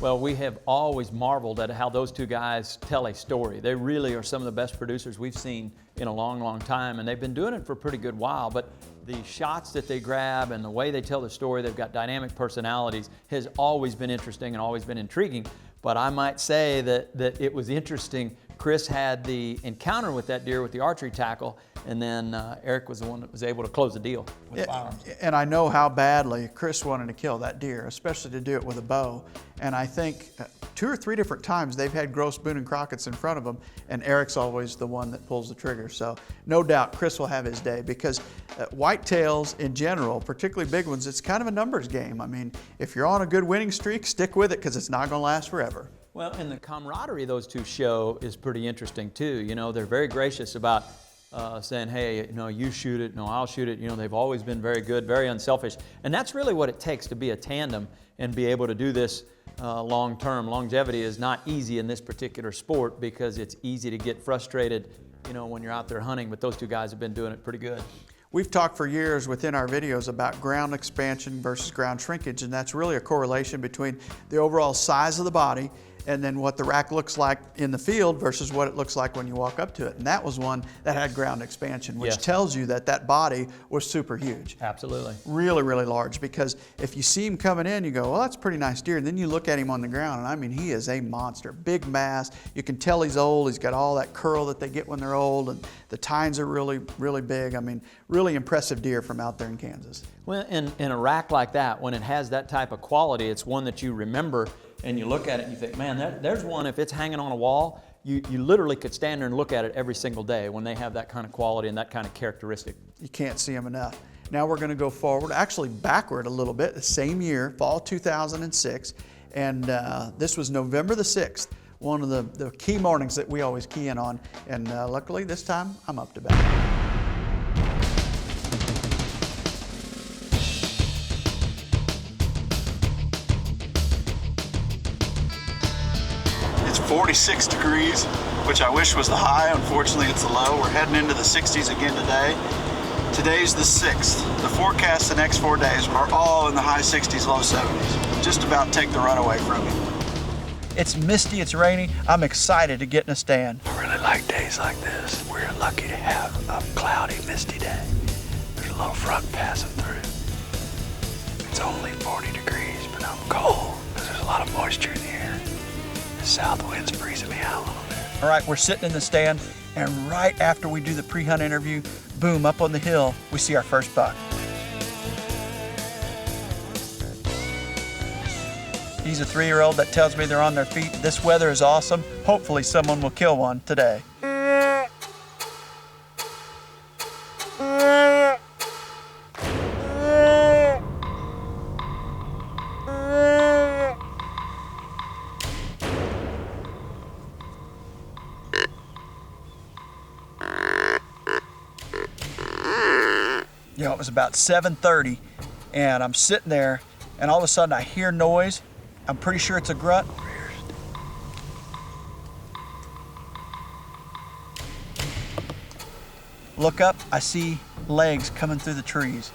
Well, we have always marveled at how those 2 guys tell a story. They really are some of the best producers we've seen in a long, long time, and they've been doing it for a pretty good while, but the shots that they grab and the way they tell the story, they've got dynamic personalities, has always been interesting and always been intriguing. But I might say that it was interesting. Chris had the encounter with that deer with the archery tackle, and then Eric was the one that was able to close the deal with firearms. And I know how badly Chris wanted to kill that deer, especially to do it with a bow. And I think 2 or 3 different times they've had gross Boone and Crockett's in front of them, and Eric's always the one that pulls the trigger. So no doubt Chris will have his day, because whitetails in general, particularly big ones, it's kind of a numbers game. I mean, if you're on a good winning streak, stick with it, because it's not going to last forever. Well, and the camaraderie those 2 show is pretty interesting too. You know, they're very gracious about saying, hey, you know, you shoot it, no, I'll shoot it. You know, they've always been very good, very unselfish. And that's really what it takes to be a tandem and be able to do this long-term. Longevity is not easy in this particular sport, because it's easy to get frustrated, you know, when you're out there hunting, but those 2 guys have been doing it pretty good. We've talked for years within our videos about ground expansion versus ground shrinkage, and that's really a correlation between the overall size of the body and then what the rack looks like in the field versus what it looks like when you walk up to it. And that was one that had ground expansion, which Yes. tells you that that body was super huge. Absolutely. Really, really large, because if you see him coming in, you go, well, that's a pretty nice deer. And then you look at him on the ground, and I mean, he is a monster. Big mass. You can tell he's old. He's got all that curl that they get when they're old, and the tines are really, really big. I mean, really impressive deer from out there in Kansas. Well, in a rack like that, when it has that type of quality, it's one that you remember, and you look at it and you think, man, there's one, if it's hanging on a wall, you literally could stand there and look at it every single day when they have that kind of quality and that kind of characteristic. You can't see them enough. Now we're going to go forward, actually backward a little bit, the same year, fall 2006, and this was November the 6th, one of the key mornings that we always key in on, and luckily this time I'm up to bat. It's 46 degrees, which I wish was the high. Unfortunately, it's the low. We're heading into the 60s again today. Today's the 6th. The forecast the next 4 days are all in the high 60s, low 70s. Just about take the run away from me. It's misty, it's rainy. I'm excited to get in a stand. I really like days like this. We're lucky to have a cloudy, misty day. There's a little front passing through. It's only 40 degrees, but I'm cold because there's a lot of moisture in the air. The south wind's freezing me out a little bit. All right, we're sitting in the stand, and right after we do the pre-hunt interview, boom, up on the hill, we see our first buck. He's a 3-year-old that tells me they're on their feet. This weather is awesome. Hopefully someone will kill one today. You know, it was about 7:30, and I'm sitting there, and all of a sudden I hear noise. I'm pretty sure it's a grunt. Look up, I see legs coming through the trees.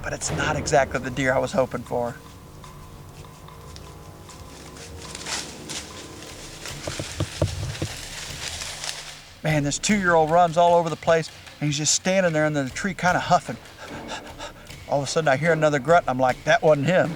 But it's not exactly the deer I was hoping for. Man, this 2-year-old runs all over the place, and he's just standing there in the tree kind of huffing. All of a sudden I hear another grunt, and I'm like, that wasn't him.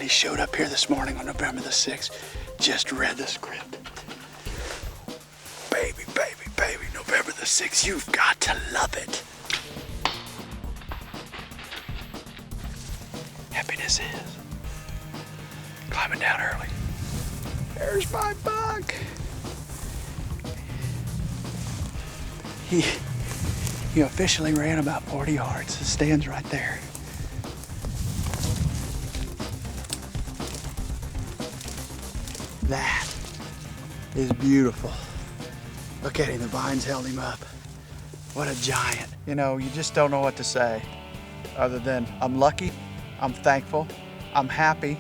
Showed up here this morning on November the 6th, just read the script. Baby, baby, baby, November the 6th, you've got to love it. Happiness is climbing down early. There's my buck. He officially ran about 40 yards. It stands right there. That is beautiful. Look at him, the vines held him up. What a giant. You know, you just don't know what to say other than I'm lucky, I'm thankful, I'm happy.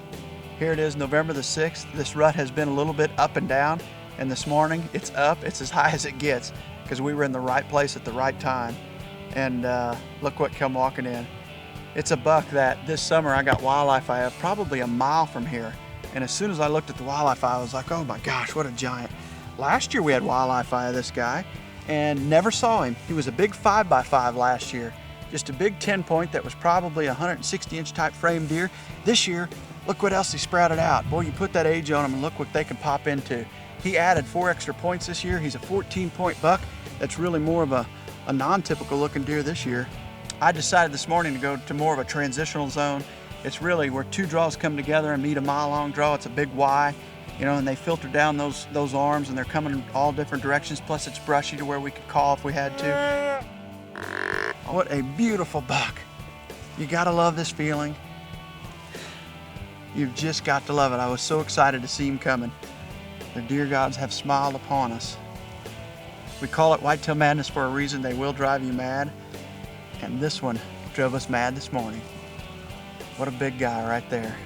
Here it is, November the 6th. This rut has been a little bit up and down, and this morning it's up. It's as high as it gets because we were in the right place at the right time. And look what come walking in. It's a buck that this summer I got wildlife eye of probably a mile from here. And as soon as I looked at the wildlife eye, I was like, oh my gosh, what a giant. Last year we had wildlife eye of this guy and never saw him. He was a big 5x5 last year. Just a big 10 point that was probably a 160-inch type frame deer. This year, look what else he sprouted out. Boy, you put that age on him and look what they can pop into. He added 4 extra points this year. He's a 14-point buck. That's really more of a non-typical looking deer this year. I decided this morning to go to more of a transitional zone. It's really where 2 draws come together and meet a mile-long draw. It's a big Y, you know, and they filter down those arms and they're coming in all different directions. Plus it's brushy to where we could call if we had to. What a beautiful buck. You gotta love this feeling. You've just got to love it. I was so excited to see him coming. The deer gods have smiled upon us. We call it whitetail madness for a reason. They will drive you mad. And this one drove us mad this morning. What a big guy right there.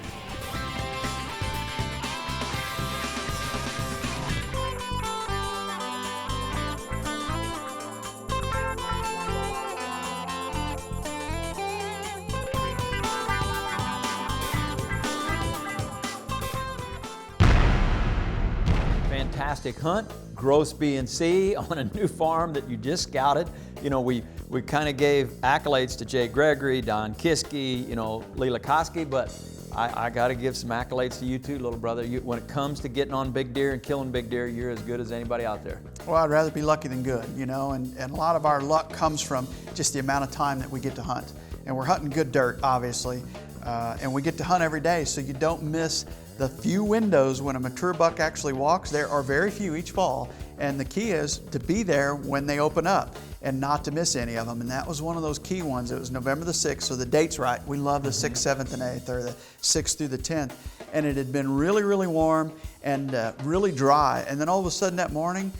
Fantastic hunt, gross B&C on a new farm that you just scouted. You know, we kind of gave accolades to Gregory, Don Kisky, you know, Leela Koski, but I got to give some accolades to you too, little brother. When it comes to getting on big deer and killing big deer, you're as good as anybody out there. Well, I'd rather be lucky than good, you know, and a lot of our luck comes from just the amount of time that we get to hunt. And we're hunting good dirt, obviously, and we get to hunt every day, so you don't miss the few windows when a mature buck actually walks. There are very few each fall, and the key is to be there when they open up and not to miss any of them. And that was one of those key ones. It was November the 6th, so the date's right. We love the 6th, 7th, and 8th, or the 6th through the 10th. And it had been really, really warm and really dry. And then all of a sudden that morning,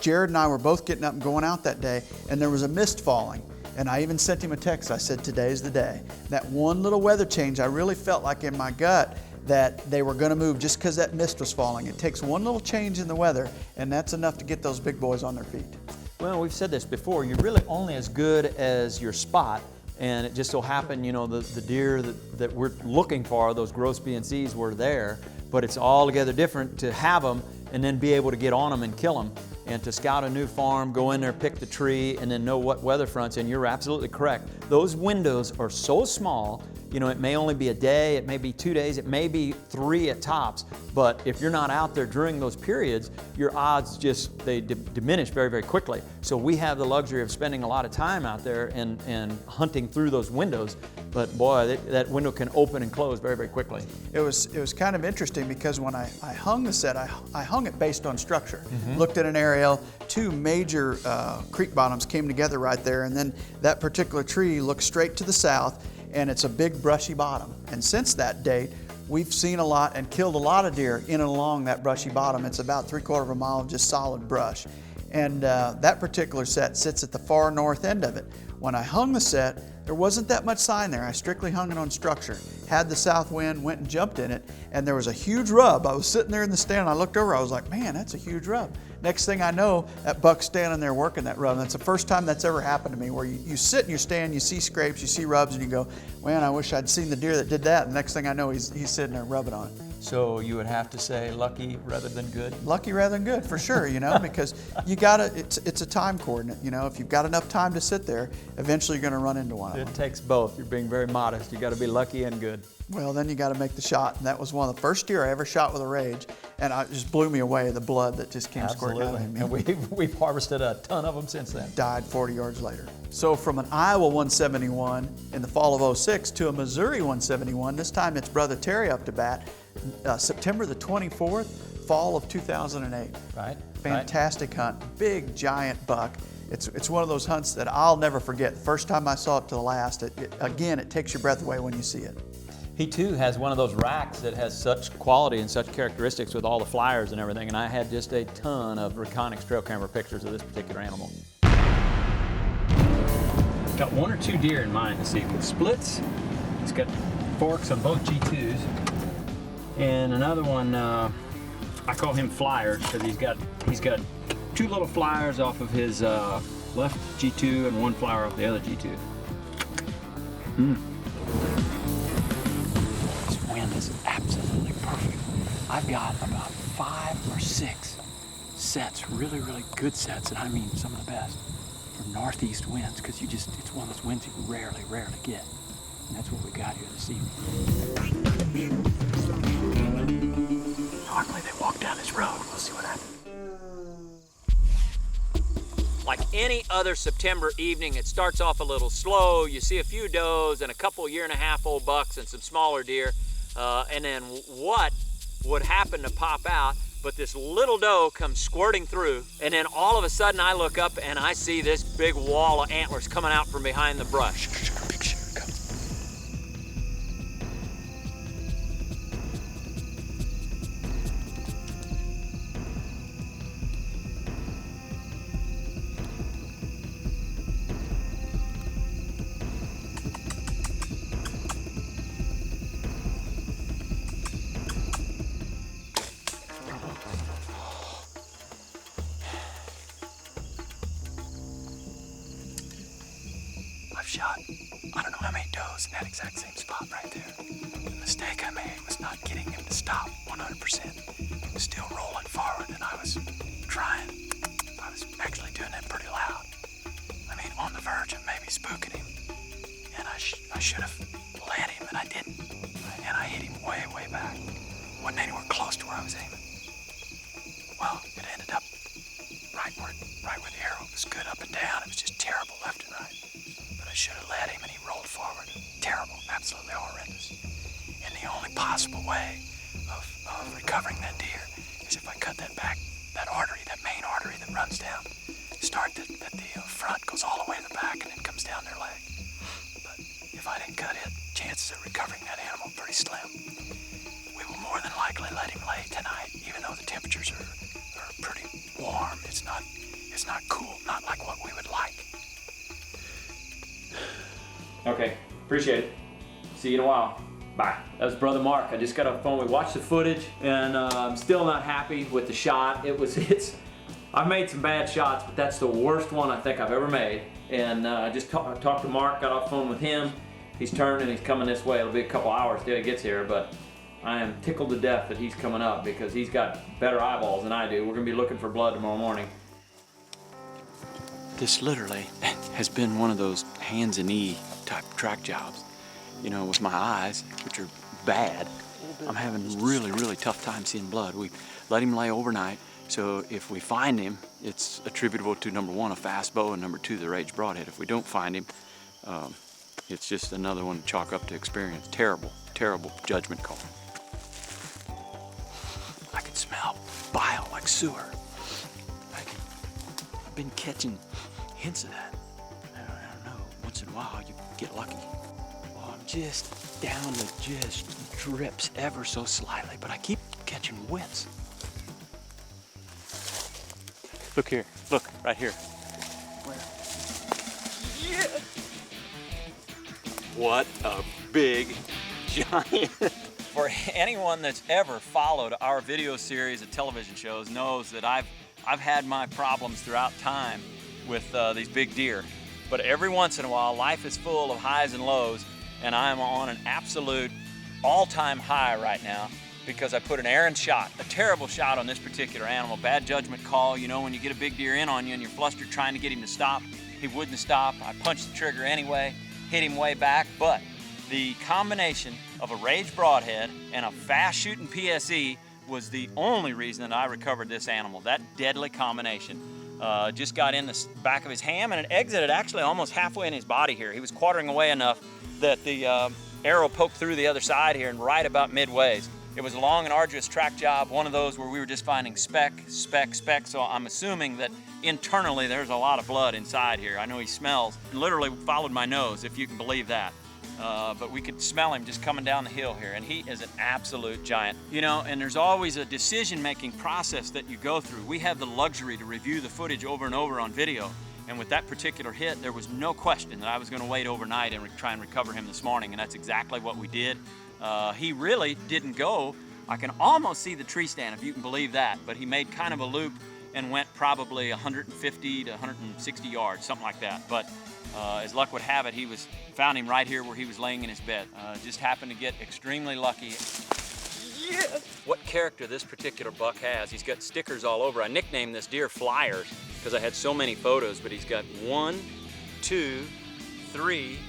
Jared and I were both getting up and going out that day, and there was a mist falling. And I even sent him a text. I said, today's the day. That one little weather change, I really felt like in my gut that they were going to move just because that mist was falling. It takes one little change in the weather, and that's enough to get those big boys on their feet. Well, we've said this before, you're really only as good as your spot, and it just so happened, you know, the deer that we're looking for, those gross B&Cs, were there, but it's altogether different to have them and then be able to get on them and kill them. And to scout a new farm, go in there, pick the tree, and then know what weather fronts, and you're absolutely correct. Those windows are so small, you know, it may only be a day, it may be 2 days, it may be 3 at tops, but if you're not out there during those periods, your odds just, they diminish very, very quickly. So we have the luxury of spending a lot of time out there and hunting through those windows, but boy, that window can open and close very, very quickly. It was kind of interesting because when I hung the set, I hung it based on structure. Looked at an aerial, 2 major creek bottoms came together right there, and then that particular tree looked straight to the south, and it's a big brushy bottom. And since that date, we've seen a lot and killed a lot of deer in and along that brushy bottom. It's about 3/4 of a mile of just solid brush. And that particular set sits at the far north end of it. When I hung the set, there wasn't that much sign there. I strictly hung it on structure. Had the south wind, went and jumped in it, and there was a huge rub. I was sitting there in the stand, and I looked over, I was like, man, that's a huge rub. Next thing I know, that buck's standing there working that rub. That's the first time that's ever happened to me, where you sit in your stand, you see scrapes, you see rubs, and you go, man, I wish I'd seen the deer that did that. And the next thing I know, he's sitting there rubbing on it. So you would have to say lucky rather than good? Lucky rather than good, for sure, you know, because you gotta, it's a time coordinate, you know. If you've got enough time to sit there, eventually you're gonna run into one of them. It takes both. You're being very modest. You gotta be lucky and good. Well, then you gotta make the shot, and that was one of the first deer I ever shot with a rage, and it just blew me away, the blood that just came squirting out of me. And we've harvested a ton of them since then. Died 40 yards later. So from an Iowa 171 in the fall of '06 to a Missouri 171, this time it's Brother Terry up to bat, September the 24th, fall of 2008. Right. Fantastic hunt, big giant buck. It's one of those hunts that I'll never forget. The first time I saw it to the last, again, it takes your breath away when you see it. He too has one of those racks that has such quality and such characteristics with all the flyers and everything, and I had just a ton of Reconyx trail camera pictures of this particular animal. Got 1 or 2 deer in mind this evening. Splits, he's got forks on both G2s, and another one, I call him Flyers because he's got 2 little flyers off of his left G2 and 1 flyer off the other G2. This wind is absolutely perfect. I've got about 5 or 6 sets, really, really good sets, and I mean some of the best, for northeast winds, because it's one of those winds you rarely get. And that's what we got here this evening. Normally they walk down this road. We'll see what happens. Like any other September evening, it starts off a little slow. You see a few does and a couple 1.5-year-old bucks and some smaller deer. And then what would happen to pop out? But this little doe comes squirting through, and then all of a sudden I look up and I see this big wall of antlers coming out from behind the brush. I've shot, I don't know how many does in that exact same spot right there. The mistake I made was not getting him to stop 100%. He was still rolling forward, and I was trying. I was actually doing it pretty loud. I mean, on the verge of maybe spooking him. And I should have let him, and I didn't. And I hit him way, way back. Wasn't anywhere close to where I was aiming. Well, it ended up right where the arrow was good up and down. It was just terrible left and right. But I should have let him, and he rolled forward. Terrible, absolutely horrendous. And the only possible way of recovering that deer is if I cut that artery, that main artery that runs down. Start that the front goes all the way to the back and then comes down their leg. But if I didn't cut it, chances of recovering that animal are pretty slim. We will more than likely let him lay tonight, even though the temperatures are pretty warm. It's not cool, not like what we would like. Okay, appreciate it. See you in a while. Bye. That was Brother Mark. I just got off the phone. We watched the footage, and I'm still not happy with the shot. I've made some bad shots, but that's the worst one I think I've ever made. And I just talked to Mark, got off the phone with him. He's turning, he's coming this way. It'll be a couple hours till he gets here, but I am tickled to death that he's coming up because he's got better eyeballs than I do. We're gonna be looking for blood tomorrow morning. This literally has been one of those hands and knee type track jobs. You know, with my eyes, which are bad, I'm having really, really tough time seeing blood. We let him lay overnight, so if we find him, it's attributable to number 1, a fast bow, and number 2, the rage broadhead. If we don't find him, it's just another one to chalk up to experience. Terrible, terrible judgment call. I can smell bile like sewer. I've been catching hints of that. I don't know, once in a while you get lucky. Well, I'm just down to just drips ever so slightly, but I keep catching whiffs. Look here, look, right here. Where? Yeah! What a big giant. For anyone that's ever followed our video series of television shows knows that I've had my problems throughout time with these big deer. But every once in a while, life is full of highs and lows, and I'm on an absolute all-time high right now because I put an errant shot, a terrible shot on this particular animal. Bad judgment call, you know, when you get a big deer in on you and you're flustered trying to get him to stop. He wouldn't stop. I punched the trigger anyway, hit him way back, but the combination of a rage broadhead and a fast-shooting PSE was the only reason that I recovered this animal, that deadly combination. Just got in the back of his ham, and it exited actually almost halfway in his body here. He was quartering away enough that the arrow poked through the other side here and right about midways. It was a long and arduous track job, one of those where we were just finding speck, so I'm assuming that internally there's a lot of blood inside here. I know he smells. Literally followed my nose, if you can believe that. but we could smell him just coming down the hill here, and he is an absolute giant. You know, and there's always a decision-making process that you go through. We have the luxury to review the footage over and over on video, and with that particular hit, there was no question that I was going to wait overnight and try and recover him this morning, and that's exactly what we did. He really didn't go. I can almost see the tree stand, if you can believe that, but he made kind of a loop and went probably 150 to 160 yards, something like that. But as luck would have it, found him right here where he was laying in his bed. Just happened to get extremely lucky. Yes! What character this particular buck has, he's got stickers all over. I nicknamed this deer Flyers because I had so many photos, but he's got 1, 2, 3,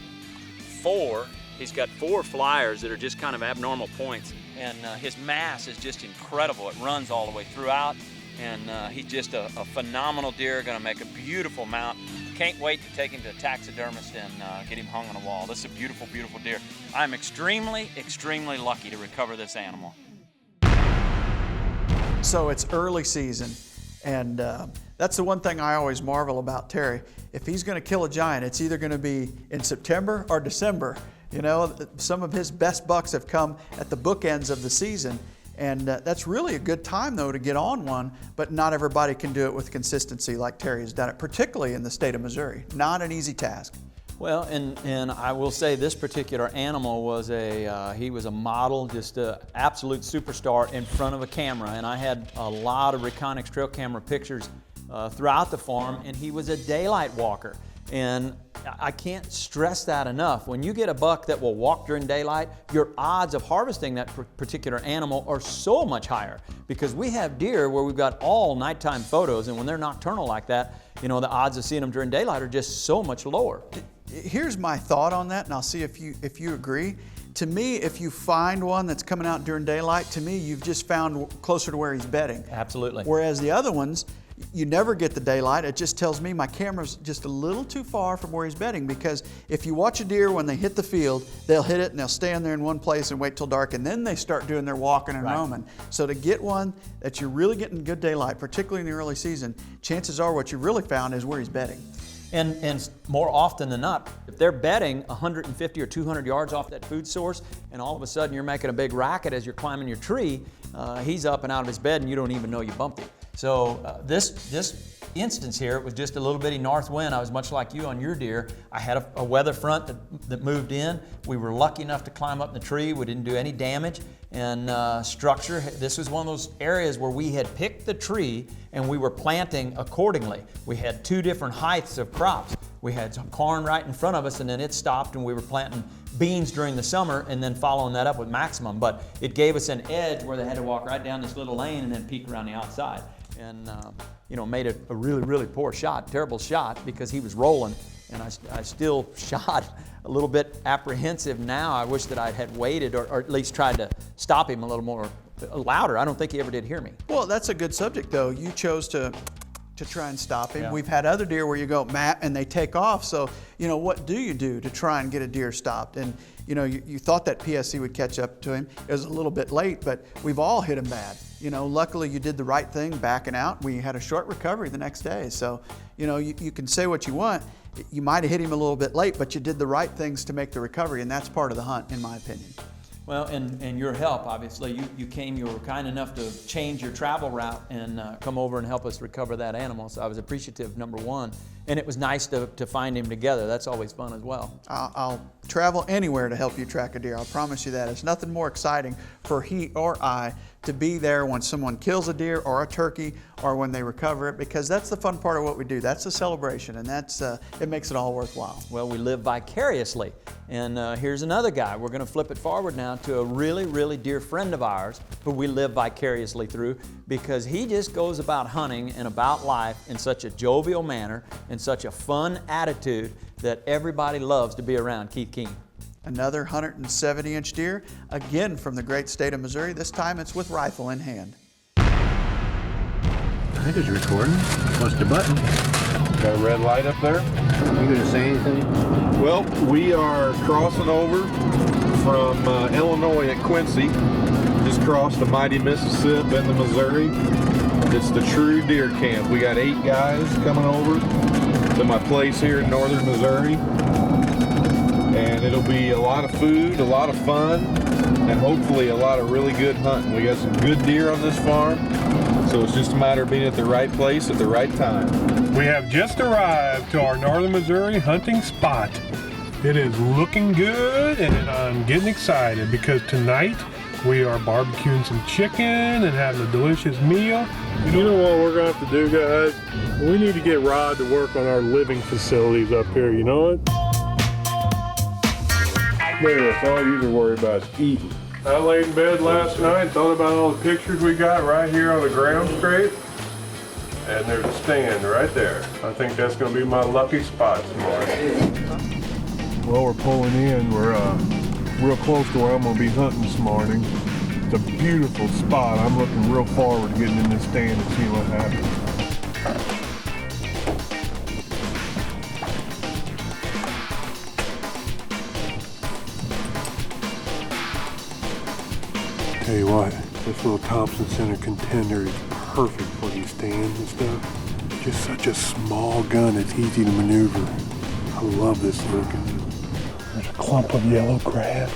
4. He's got 4 flyers that are just kind of abnormal points. And his mass is just incredible. It runs all the way throughout. And he's just a phenomenal deer, gonna make a beautiful mount. Can't wait to take him to a taxidermist and get him hung on a wall. This is a beautiful, beautiful deer. I'm extremely, extremely lucky to recover this animal. So it's early season, and that's the one thing I always marvel about Terry. If he's gonna kill a giant, it's either gonna be in September or December. You know, some of his best bucks have come at the bookends of the season. And that's really a good time, though, to get on one, but not everybody can do it with consistency like Terry has done it, particularly in the state of Missouri. Not an easy task. Well, and I will say this particular animal was he was a model, just an absolute superstar in front of a camera. And I had a lot of Reconyx trail camera pictures throughout the farm, and he was a daylight walker. And I can't stress that enough. When you get a buck that will walk during daylight, your odds of harvesting that particular animal are so much higher, because we have deer where we've got all nighttime photos, and when they're nocturnal like that, you know, the odds of seeing them during daylight are just so much lower. Here's my thought on that, and I'll see if you agree. To me, if you find one that's coming out during daylight, to me, you've just found closer to where he's bedding. Absolutely. Whereas the other ones, you never get the daylight. It just tells me my camera's just a little too far from where he's bedding, because if you watch a deer when they hit the field, they'll hit it and they'll stand there in one place and wait till dark, and then they start doing their walking and roaming. So to get one that you're really getting good daylight, particularly in the early season, chances are what you really found is where he's bedding. And more often than not, if they're bedding 150 or 200 yards off that food source, and all of a sudden you're making a big racket as you're climbing your tree, he's up and out of his bed and you don't even know you bumped him. So this instance here, it was just a little bitty north wind. I was much like you on your deer. I had a weather front that moved in. We were lucky enough to climb up in the tree. We didn't do any damage. And structure, this was one of those areas where we had picked the tree and we were planting accordingly. We had 2 different heights of crops. We had some corn right in front of us, and then it stopped, and we were planting beans during the summer and then following that up with maximum. But it gave us an edge where they had to walk right down this little lane and then peek around the outside. And you know, made it a really, really poor shot, terrible shot, because he was rolling, and I still shot a little bit apprehensive now. I wish that I had waited or at least tried to stop him a little more louder. I don't think he ever did hear me. Well, that's a good subject, though. You chose to try and stop him. Yeah. We've had other deer where you go, Matt, and they take off. So, you know, what do you do to try and get a deer stopped? And, you know, you thought that PSC would catch up to him. It was a little bit late, but we've all hit him bad. You know, luckily you did the right thing backing out. We had a short recovery the next day. So, you know, you can say what you want. You might have hit him a little bit late, but you did the right things to make the recovery, and that's part of the hunt, in my opinion. Well, and your help, obviously. You were kind enough to change your travel route and come over and help us recover that animal. So I was appreciative, number one. And it was nice to find him together. That's always fun as well. I'll travel anywhere to help you track a deer. I'll promise you that. It's nothing more exciting for he or I to be there when someone kills a deer or a turkey or when they recover it, because that's the fun part of what we do. That's the celebration, and that's it makes it all worthwhile. Well, we live vicariously. And here's another guy. We're going to flip it forward now to a really, really dear friend of ours who we live vicariously through, because he just goes about hunting and about life in such a jovial manner and such a fun attitude that everybody loves to be around. Keith Keane. Another 170-inch deer, again from the great state of Missouri. This time it's with rifle in hand. I think it's recording. What's the button? Got a red light up there. You gonna say anything? Well, we are crossing over from Illinois at Quincy. Just crossed the mighty Mississippi into Missouri. It's the true deer camp. We got 8 guys coming over to my place here in northern Missouri. and it'll be a lot of food, a lot of fun, and hopefully a lot of really good hunting. We got some good deer on this farm, so it's just a matter of being at the right place at the right time. We have just arrived to our northern Missouri hunting spot. It is looking good, and I'm getting excited because tonight we are barbecuing some chicken and having a delicious meal. You know what we're going to have to do, guys? We need to get Rod to work on our living facilities up here, you know what? There, that's all you can worry about is eating. I laid in bed last night and thought about all the pictures we got right here on the ground scrape. And there's a stand right there. I think that's going to be my lucky spot tomorrow. Well, we're pulling in. We're real close to where I'm going to be hunting this morning. It's a beautiful spot. I'm looking real forward to getting in this stand and see what happens. Tell you what, this little Thompson Center contender is perfect for these stands and stuff. Just such a small gun, it's easy to maneuver. I love this little gun. There's a clump of yellow grass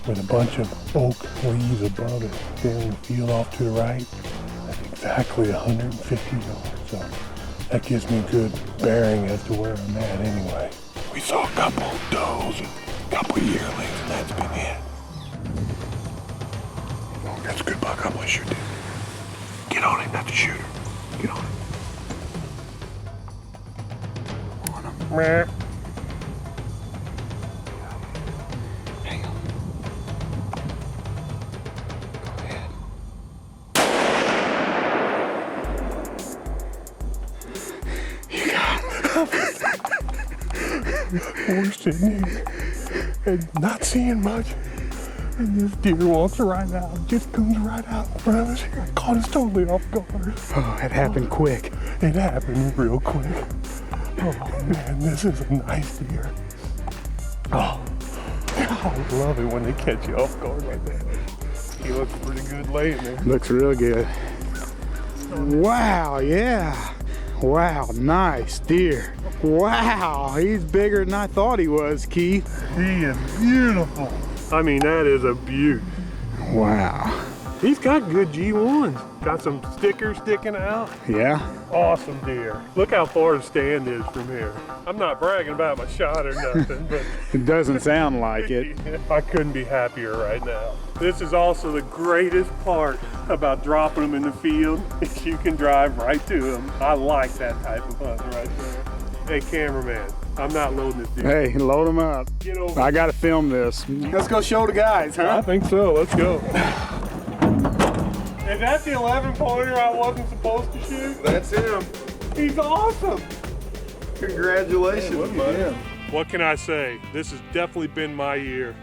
with a bunch of oak leaves above it. There in the field off to the right, that's exactly 150 yards. So that gives me a good bearing as to where I'm at anyway. We saw a couple of does and a couple of yearlings, and that's been it. Oh, that's a good buck. I'm gonna shoot him. Get on him, not the shooter. Get on him. Hang on. Go ahead. You got him. We're sitting here and not seeing much. And this deer walks right out, just comes right out in front of us here. Caught us totally off guard. Oh, it happened quick. It happened real quick. Oh man, this is a nice deer. Oh, I love it when they catch you off guard like that. He looks pretty good laying there. Looks real good. Wow, yeah. Wow, nice deer. Wow, he's bigger than I thought he was, Keith. He is beautiful. I mean, that is a beaut. Wow. He's got good G1s. Got some stickers sticking out. Yeah. Awesome deer. Look how far the stand is from here. I'm not bragging about my shot or nothing, but it doesn't sound like it. I couldn't be happier right now. This is also the greatest part about dropping them in the field is you can drive right to them. I like that type of hunt right there. Hey, cameraman, I'm not loading this deer. Hey, load him up. Get over. I gotta film this. Let's go show the guys, huh? I think so. Let's go. Is that the 11-pointer I wasn't supposed to shoot? That's him. He's awesome. Congratulations, buddy. What can I say? This has definitely been my year.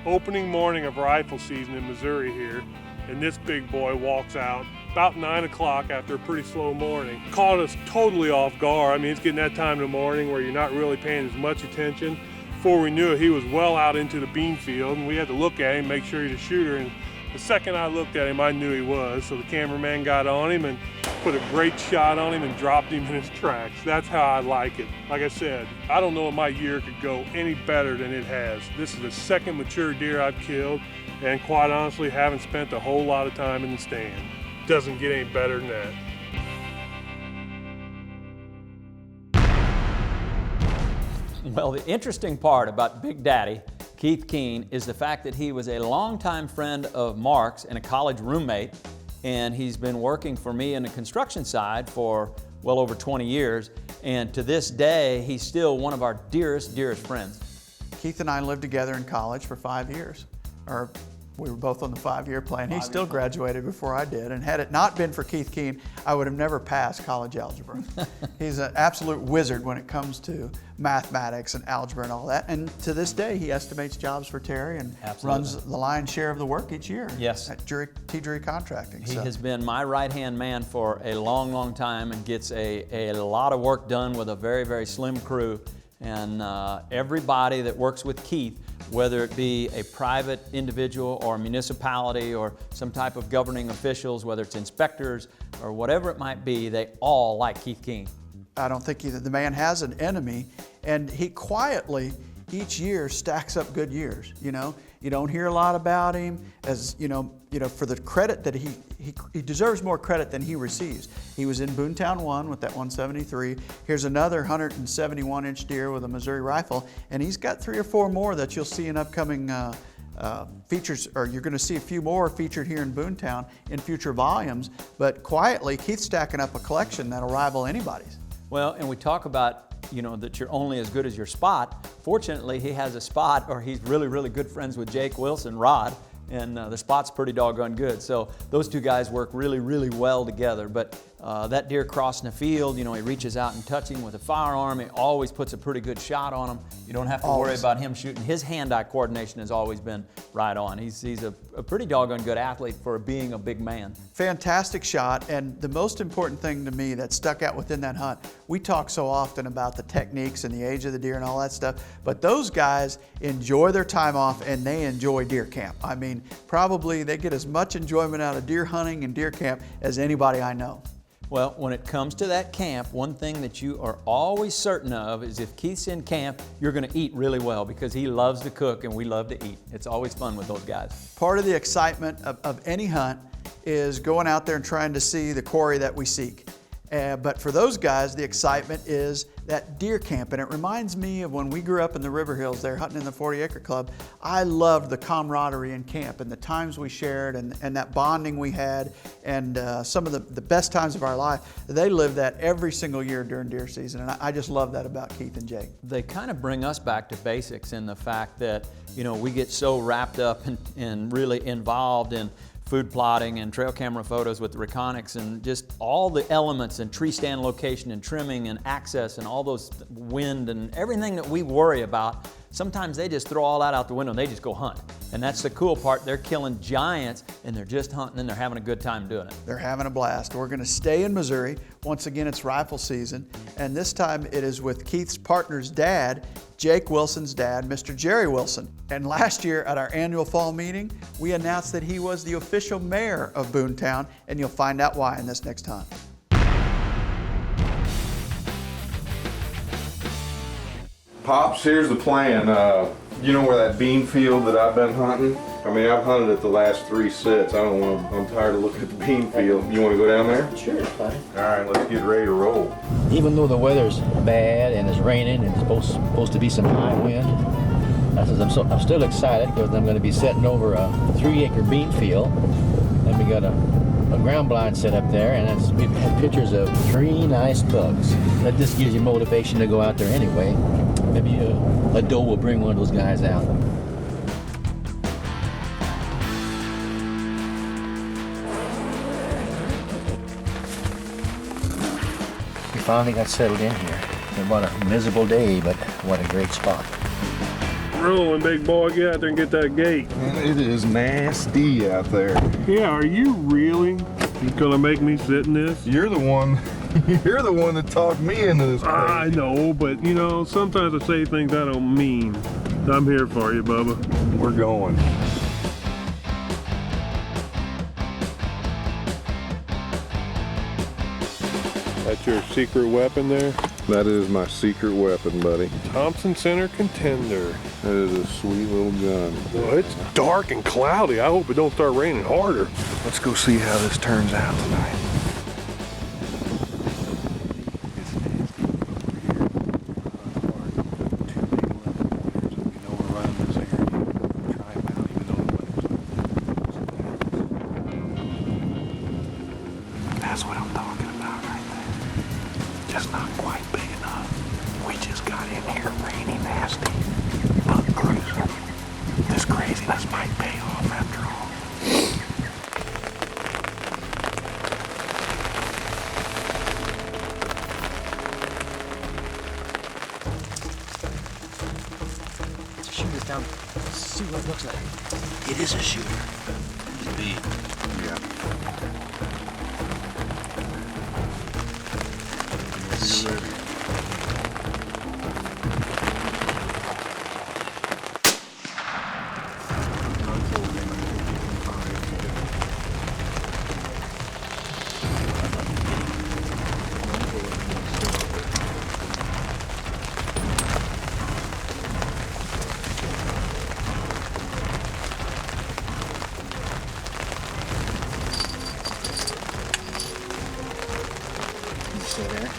Opening morning of rifle season in Missouri here, and this big boy walks out about 9 o'clock after a pretty slow morning. Caught us totally off guard. I mean, it's getting that time in the morning where you're not really paying as much attention. Before we knew it, he was well out into the bean field, and we had to look at him, make sure he's a shooter. And the second I looked at him, I knew he was. So the cameraman got on him and put a great shot on him and dropped him in his tracks. That's how I like it. Like I said, I don't know if my year could go any better than it has. This is the second mature deer I've killed, and quite honestly, haven't spent a whole lot of time in the stand. Doesn't get any better than that. Well, the interesting part about Big Daddy, Keith Keane, is the fact that he was a longtime friend of Mark's and a college roommate, and he's been working for me in the construction side for well over 20 years, and to this day, he's still one of our dearest friends. Keith and I lived together in college for 5 years. We were both on the 5-year plan. He still graduated before I did, and had it not been for Keith Keane, I would have never passed college algebra. He's an absolute wizard when it comes to mathematics and algebra and all that, and to this day he estimates jobs for Terry and runs the lion's share of the work each year at Drury Contracting. He has been my right-hand man for a long time and gets a lot of work done with a very slim crew, and everybody that works with Keith, whether it be a private individual or a municipality or some type of governing officials, whether it's inspectors or whatever it might be, they all like Keith Keane. I don't think the man has an enemy, and he quietly each year stacks up good years, you know? You don't hear a lot about him, as you know, for the credit that he deserves more credit than he receives. He was in Boonetown 1 with that 173. Here's another 171-inch deer with a Missouri rifle, and he's got 3 or 4 more that you'll see in upcoming features, or you're going to see a few more featured here in Boonetown in future volumes. But quietly, Keith's stacking up a collection that'll rival anybody's. Well, and we talk about, you know, that you're only as good as your spot. Fortunately, he has a spot, or he's really, really good friends with Jake Wilson, Rod, and the spot's pretty doggone good. So those two guys work really, really well together. But that deer crossing the field, you know, he reaches out and touches him with a firearm. He always puts a pretty good shot on him. You don't have to worry about him shooting. His hand-eye coordination has always been right on. He's a pretty doggone good athlete for being a big man. Fantastic shot, and the most important thing to me that stuck out within that hunt, we talk so often about the techniques and the age of the deer and all that stuff, but those guys enjoy their time off and they enjoy deer camp. I mean, probably they get as much enjoyment out of deer hunting and deer camp as anybody I know. Well, when it comes to that camp, one thing that you are always certain of is if Keith's in camp, you're going to eat really well, because he loves to cook and we love to eat. It's always fun with those guys. Part of the excitement of any hunt is going out there and trying to see the quarry that we seek. But for those guys, the excitement is that deer camp. And it reminds me of when we grew up in the River Hills there hunting in the 40 Acre Club. I loved the camaraderie in camp and the times we shared and that bonding we had, and some of the best times of our life. They live that every single year during deer season, and I just love that about Keith and Jake. They kind of bring us back to basics in the fact that, you know, we get so wrapped up and really involved in food plotting and trail camera photos with the Reconics and just all the elements and tree stand location and trimming and access and all those wind and everything that we worry about. Sometimes they just throw all that out the window and they just go hunt. And that's the cool part. They're killing giants and they're just hunting and they're having a good time doing it. They're having a blast. We're going to stay in Missouri. Once again, it's rifle season. And this time it is with Keith's partner's dad, Jake Wilson's dad, Mr. Jerry Wilson. And last year at our annual fall meeting, we announced that he was the official mayor of Boonetown, and you'll find out why in this next hunt. Pops, here's the plan. You know where that bean field that I've been hunting? I mean, I've hunted it the last 3 sets. I'm tired of looking at the bean field. You want to go down there? Sure, buddy. All right, let's get ready to roll. Even though the weather's bad and it's raining and it's supposed to be some high wind, I'm still excited because I'm going to be setting over a 3-acre bean field. And we got a ground blind set up there, and we've had pictures of 3 nice bucks. That just gives you motivation to go out there anyway. Maybe a doe will bring one of those guys out. We finally got settled in here. What a miserable day, but what a great spot. Rolling, big boy, get out there and get that gate. Man, it is nasty out there. Yeah, are you really gonna make me sit in this? You're the one that talked me into this place. I know, but you know, sometimes I say things I don't mean. I'm here for you, Bubba. We're going. That's your secret weapon there? That is my secret weapon, buddy. Thompson Center Contender. That is a sweet little gun. Well, it's dark and cloudy. I hope it don't start raining harder. Let's go see how this turns out tonight. That's what I'm talking about right there. Just not quite big enough. We just got in here rainy, nasty, bug cruiser. This craziness might pay off after all. Let's shoot this down. See what it looks like. It is a shooter. It's big. Yeah. see there.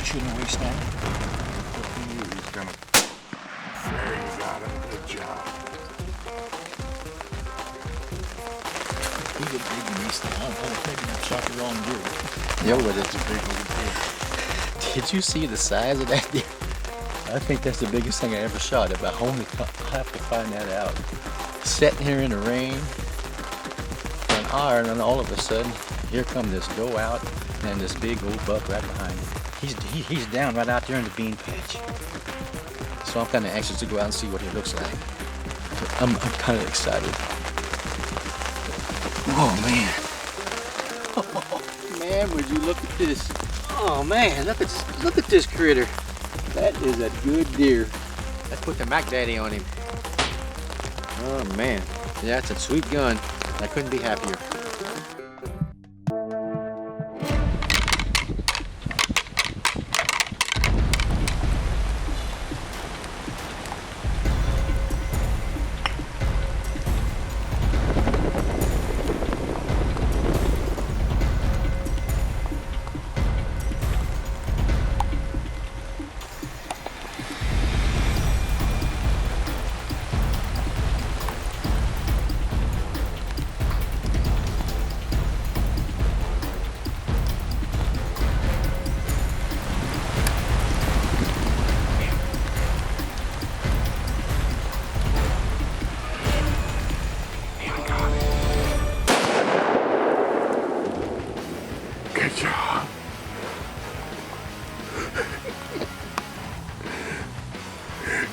Shouldn't waste that. He's gonna. There you got him. Good job. He did big waste that. I'm thinking I shot the wrong deer. Yeah, but it's a big deer. Did you see the size of that deer? I think that's the biggest thing I ever shot. If I only have to find that out. Sitting here in the rain for an hour, and then all of a sudden, here come this doe out and this big old buck right behind him. He's down right out there in the bean patch. So I'm kind of anxious to go out and see what he looks like. I'm kind of excited. Oh, man. Oh, man, would you look at this? Oh, man, look at this critter. That is a good deer. Let's put the Mac Daddy on him. Oh, man. Yeah, that's a sweet gun. I couldn't be happier.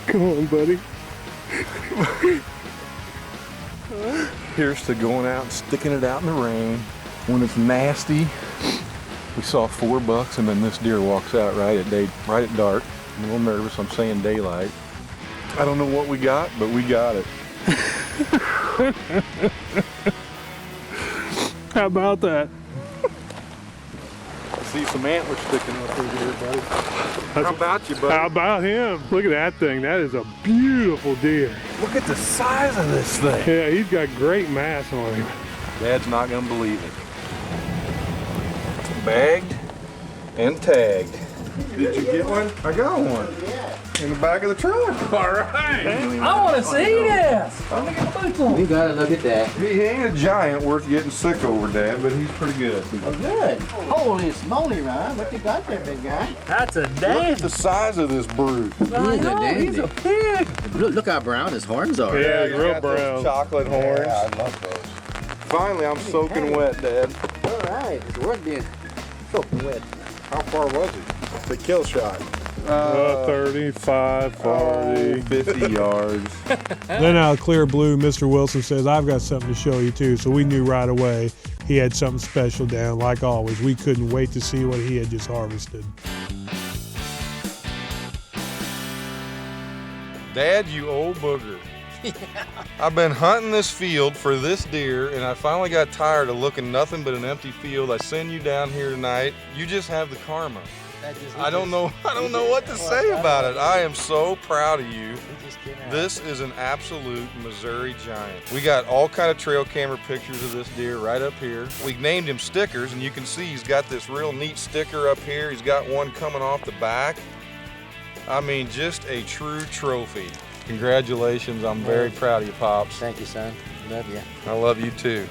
Come on, buddy. Here's to going out and sticking it out in the rain when it's nasty. We saw 4 bucks, and then this deer walks out right at dark. I'm a little nervous. I'm saying daylight. I don't know what we got, but we got it. How about that? I see some antlers sticking up through here, buddy. How about you, buddy? How about him? Look at that thing. That is a beautiful deer. Look at the size of this thing. Yeah, he's got great mass on him. Dad's not gonna believe it. Bagged and tagged. Did you get one? I got one. In the back of the truck. All right. I want to see this. Let me get the boots on. We gotta look at that. He ain't a giant worth getting sick over, Dad, but he's pretty good. Oh, good. Holy smoly, Ryan. What you got there, big guy? That's a Look dandy. at the size of this brood. He's a dandy. He's a pig. Look how brown his horns are. Yeah, he's real got those brown. chocolate horns. Yeah, I love those. Finally, I'm soaking wet, Dad. All right. It's worth being soaking wet. How far was he? The kill shot. 35, 40. 50 yards. Then out of clear blue, Mr. Wilson says, I've got something to show you too. So we knew right away he had something special down. Like always, we couldn't wait to see what he had just harvested. Dad, you old booger. I've been hunting this field for this deer, and I finally got tired of looking nothing but an empty field. I send you down here tonight. You just have the karma. I don't know what to say about it. I am so proud of you. This is an absolute Missouri giant. We got all kind of trail camera pictures of this deer right up here. We named him Stickers, and you can see he's got this real neat sticker up here. He's got one coming off the back. I mean, just a true trophy. Congratulations. I'm very proud of you, Pops. Thank you, son. Love you. I love you too.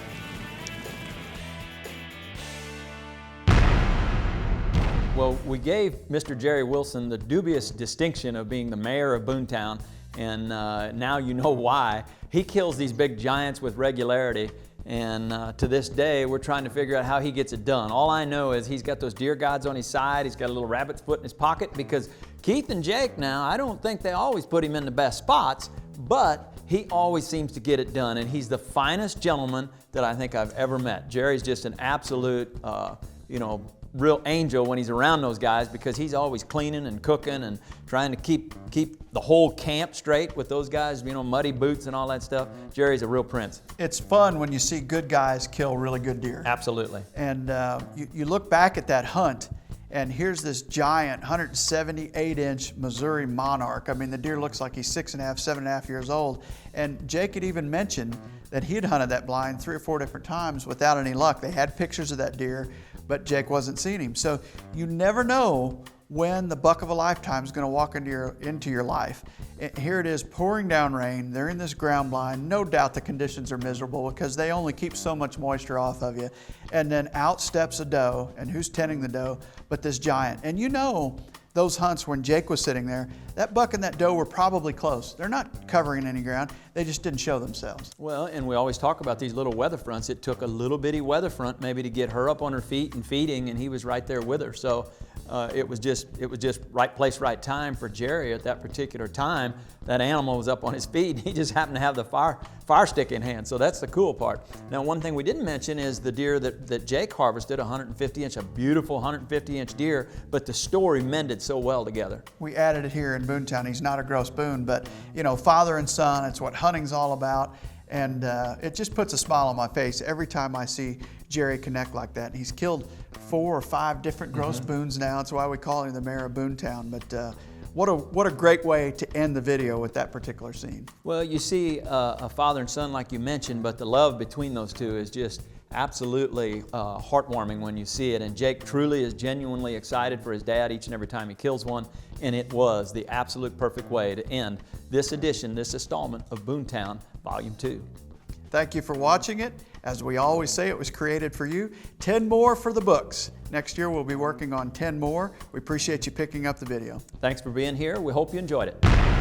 Well, we gave Mr. Jerry Wilson the dubious distinction of being the mayor of Boonetown, and now you know why. He kills these big giants with regularity, and to this day, we're trying to figure out how he gets it done. All I know is he's got those deer guides on his side, he's got a little rabbit's foot in his pocket, because Keith and Jake now, I don't think they always put him in the best spots, but he always seems to get it done, and he's the finest gentleman that I think I've ever met. Jerry's just an absolute, real angel when he's around those guys, because he's always cleaning and cooking and trying to keep the whole camp straight with those guys, muddy boots and all that stuff. Jerry's a real prince. It's fun when you see good guys kill really good deer. Absolutely. And you look back at that hunt, And here's this giant 178-inch Missouri monarch. I mean, the deer looks like he's 6.5, 7.5 years old. And Jake had even mentioned that he had hunted that blind 3 or 4 different times without any luck. They had pictures of that deer, but Jake wasn't seeing him. So you never know when the buck of a lifetime is going to walk into your life. And here it is, pouring down rain. They're in this ground blind. No doubt the conditions are miserable because they only keep so much moisture off of you. And then out steps a doe, and who's tending the doe but this giant? And you know, those hunts when Jake was sitting there, that buck and that doe were probably close. They're not covering any ground. They just didn't show themselves. Well, and we always talk about these little weather fronts. It took a little bitty weather front maybe to get her up on her feet and feeding, and he was right there with her. So it was just right place, right time for Jerry at that particular time. That animal was up on his feet, and he just happened to have the fire stick in hand. So that's the cool part. Now, one thing we didn't mention is the deer that Jake harvested, 150-inch, a beautiful 150-inch deer, but the story mended so well together. We added it here in Boonetown. He's not a gross Boone, but you know, father and son, it's what hunting's all about. And it just puts a smile on my face every time I see Jerry connect like that. And he's killed 4 or 5 different gross Boones now. That's why we call him the Mayor of Boontown. But what a great way to end the video with that particular scene. Well, you see a father and son like you mentioned, but the love between those two is just absolutely heartwarming when you see it. And Jake truly is genuinely excited for his dad each and every time he kills one. And it was the absolute perfect way to end this edition, this installment of Boonetown Volume 2. Thank you for watching it. As we always say, it was created for you. 10 more for the books. Next year, we'll be working on 10 more. We appreciate you picking up the video. Thanks for being here. We hope you enjoyed it.